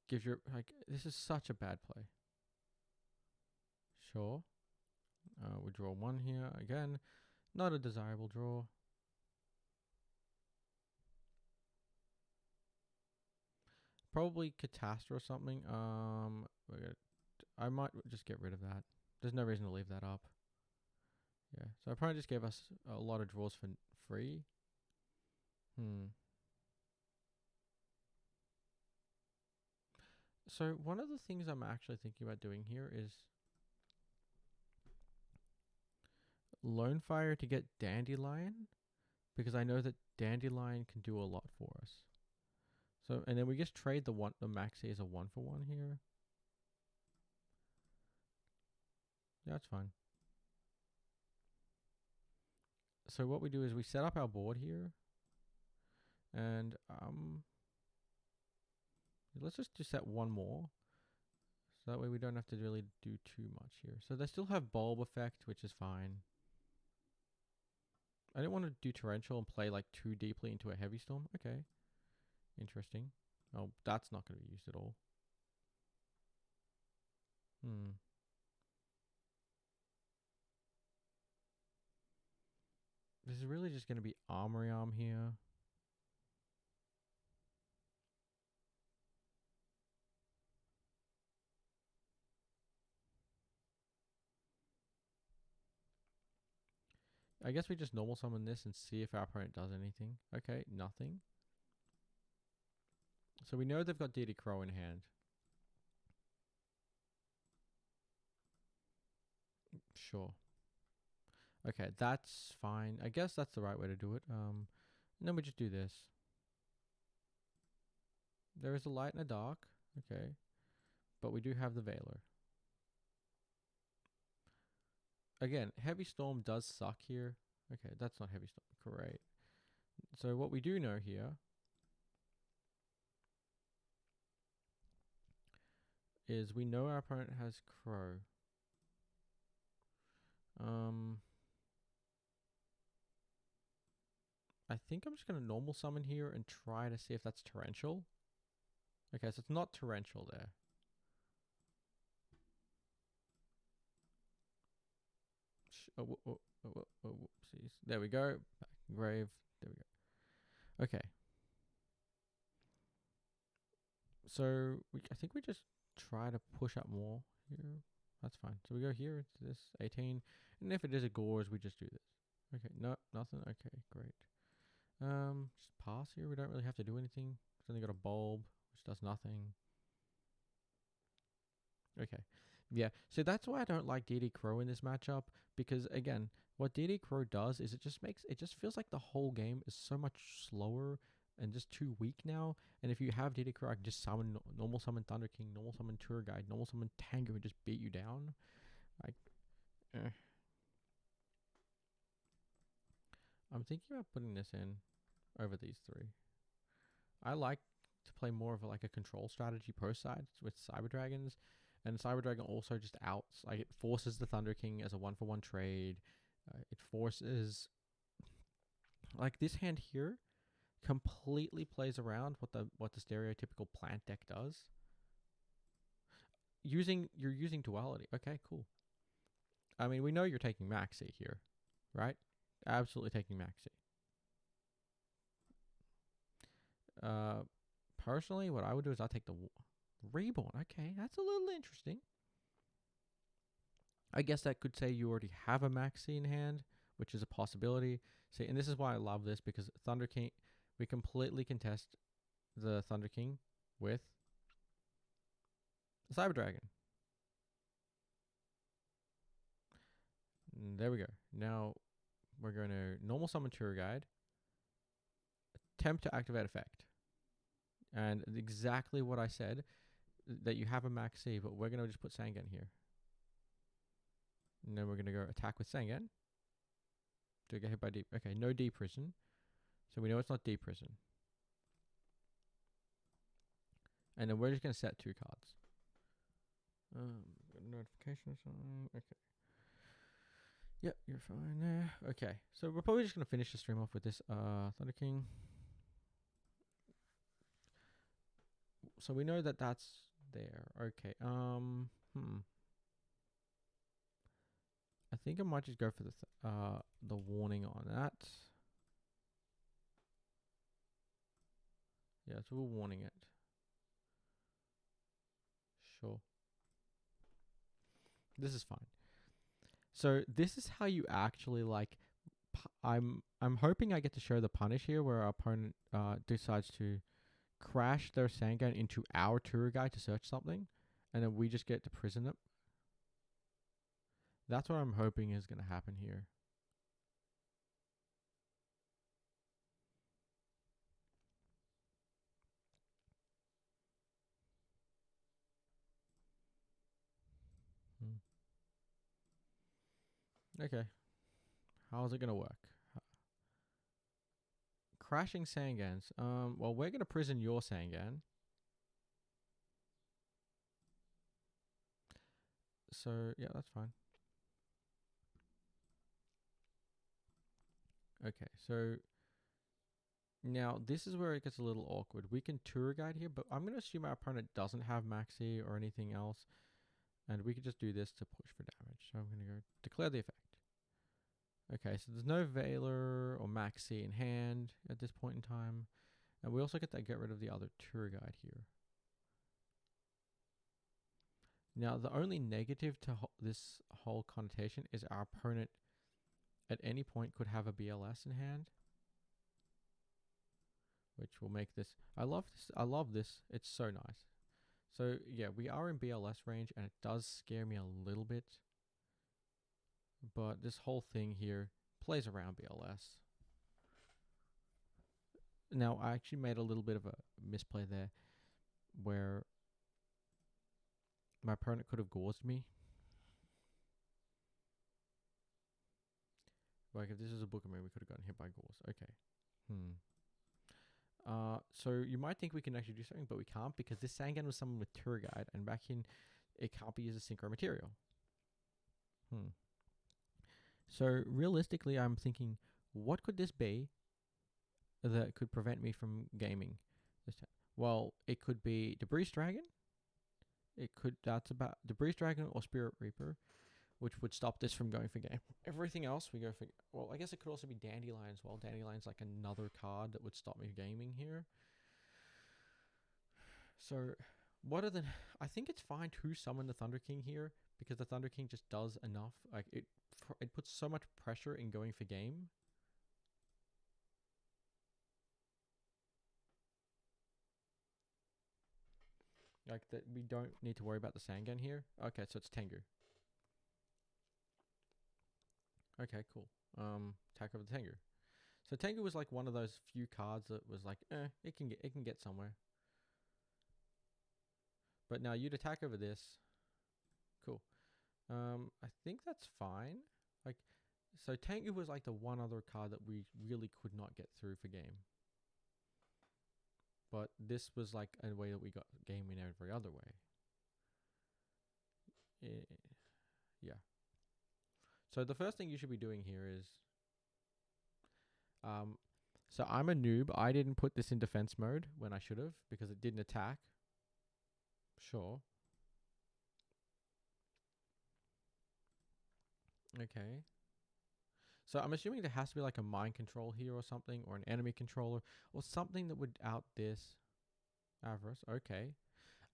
gives your this is such a bad play. Sure. We draw one here again. Not a desirable draw. Probably Catastrophe or something. I might just get rid of that. There's no reason to leave that up. Yeah, so I probably just gave us a lot of draws for free. So one of the things I'm actually thinking about doing here is BONFIRE to get Dandelion, because I know that Dandelion can do a lot for us. So, and then we just trade the maxi as a 1-for-1 here. Yeah, that's fine. So what we do is we set up our board here, and let's just set one more, so that way we don't have to really do too much here. So they still have Bulb effect, which is fine. I didn't want to do Torrential and play like too deeply into a Heavy Storm. Okay, interesting. Oh, that's not going to be used at all. This is really just going to be Armory Arm here. I guess we just normal summon this and see if our opponent does anything. Okay, nothing. So we know they've got DD Crow in hand. Sure. Okay, that's fine. I guess that's the right way to do it. And then we just do this. There is a light and a dark. Okay. But we do have the Veiler. Again, Heavy Storm does suck here. Okay, that's not Heavy Storm. Great. So what we do know here is we know our opponent has Crow. I think I'm just going to normal summon here and try to see if that's Torrential. Okay, so it's not Torrential there. Whoopsies. There we go. Back in grave. There we go. Okay. So I think we just try to push up more here. That's fine. So we go here. It's this 18. And if it is a Gores, we just do this. Okay. No, nothing. Okay, great. Just pass here. We don't really have to do anything. It's only got a Bulb, which does nothing. Okay. Yeah. So that's why I don't like DD Crow in this matchup, because again, what DD Crow does is it just feels like the whole game is so much slower and just too weak now. And if you have DD Crow, I can just summon normal summon Thunder King, normal summon Tour Guide, normal summon Tengu, and just beat you down. Like, I'm thinking about putting this in over these three. I like to play more of like a control strategy pro side with Cyber Dragons, and Cyber Dragon also just outs, like it forces the Thunder King as a 1-for-1 trade. It forces, like this hand here completely plays around what the stereotypical plant deck does. You're using duality. Okay, cool. I mean, we know you're taking Maxi here, right? Absolutely taking Maxi. Personally, what I would do is I'll take the Reborn. Okay, that's a little interesting. I guess that could say you already have a Maxi in hand, which is a possibility. See, and this is why I love this, because Thunder King, we completely contest the Thunder King with the Cyber Dragon. And there we go. Now we're going to normal summon Tour Guide, attempt to activate effect. And exactly what I said, that you have a Maxi, but we're going to just put Sangan here. And then we're going to go attack with Sangan. Do I get hit by deep? Okay, no deep prison. So we know it's not deep prison. And then we're just going to set 2 cards. Notification or something. Okay. Yep, you're fine there. Okay, so we're probably just going to finish the stream off with this Thunder King. So we know that that's there. Okay. I think I might just go for the warning on that. Yeah, so we're warning it. Sure. This is fine. So this is how you actually like. I'm hoping I get to show the punish here, where our opponent decides to crash their Sangan into our tour guide to search something, and then we just get to prison it. That's what I'm hoping is going to happen here. Okay. How's it going to work? Crashing Sangans. Well, we're going to prison your Sangan. So, yeah, that's fine. Okay, so now this is where it gets a little awkward. We can tour guide here, but I'm going to assume our opponent doesn't have Maxi or anything else. And we could just do this to push for damage. So I'm going to go declare the effect. Okay, so there's no Veiler or Maxi in hand at this point in time. And we also get to get rid of the other tour guide here. Now, the only negative to this whole connotation is our opponent at any point could have a BLS in hand, which will make this. I love this. I love this. It's so nice. So yeah, we are in BLS range, and it does scare me a little bit. But this whole thing here plays around BLS. Now, I actually made a little bit of a misplay there, where my opponent could have gauzed me. Like, if this is a Bookerman, we could have gotten hit by Gauze. Okay. So you might think we can actually do something, but we can't, because this Sangan was summoned with Tour Guide, and back in, it can't be used as synchro material. So realistically, I'm thinking, what could this be that could prevent me from gaming this time? Well, it could be Debris Dragon. It could, that's about Debris Dragon or Spirit Reaper, which would stop this from going for game. Everything else we go for. Well, I guess it could also be Dandelion as well. Dandelion's like another card that would stop me gaming here. So, I think it's fine to summon the Thunder King here, because the Thunder King just does enough. Like it puts so much pressure in going for game. Like that, we don't need to worry about the Sangan here. Okay, so it's Tengu. Okay, cool. Attack over the Tengu. So Tengu was like one of those few cards that was like, it can get somewhere. But now you'd attack over this. Cool. I think that's fine. Like, so Tengu was like the one other card that we really could not get through for game. But this was like a way that we got game in every other way. Yeah. So the first thing you should be doing here is, so I'm a noob. I didn't put this in defense mode when I should have because it didn't attack. Sure. Okay. So I'm assuming there has to be like a mind control here or something, or an enemy controller, or something that would out this Avarice. Okay.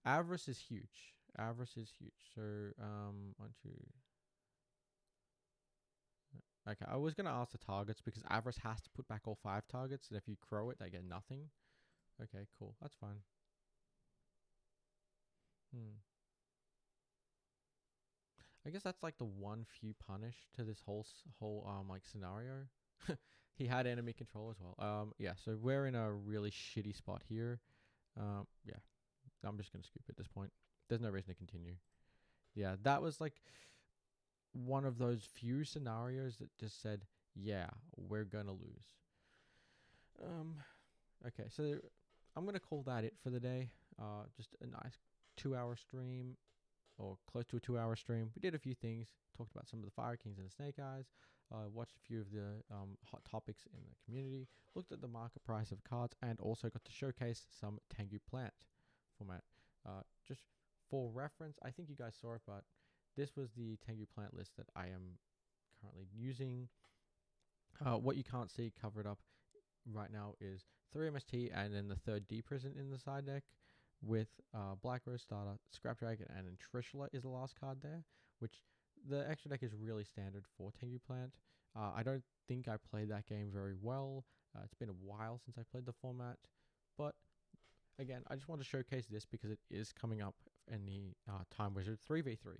Avarice is huge. Avarice is huge. So, 1, 2. Okay, I was going to ask the targets because Avarice has to put back all 5 targets, and if you crow it, they get nothing. Okay, cool. That's fine. I guess that's like the one few punish to this whole like scenario. He had enemy control as well. Yeah, so we're in a really shitty spot here. Yeah, I'm just gonna scoop at this point. There's no reason to continue. Yeah, that was like one of those few scenarios that just said, yeah, we're gonna lose. Okay, so I'm gonna call that it for the day. Just a nice 2-hour stream, or close to a 2-hour stream. We did a few things, talked about some of the Fire Kings and the Snake Eyes, watched a few of the hot topics in the community, looked at the market price of cards, and also got to showcase some Tengu plant format. Just for reference, I think you guys saw it, but this was the Tengu plant list that I am currently using. What you can't see covered up right now is 3 MST and then the 3rd D Prison in the side deck, with Black Rose Starter, Scrap Dragon, and then Trishula is the last card there, which the extra deck is really standard for Tengu Plant. I don't think I played that game very well. It's been a while since I played the format, but again, I just want to showcase this because it is coming up in the Time Wizard 3v3.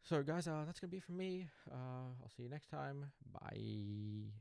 So guys, that's going to be it from me. I'll see you next time. Bye.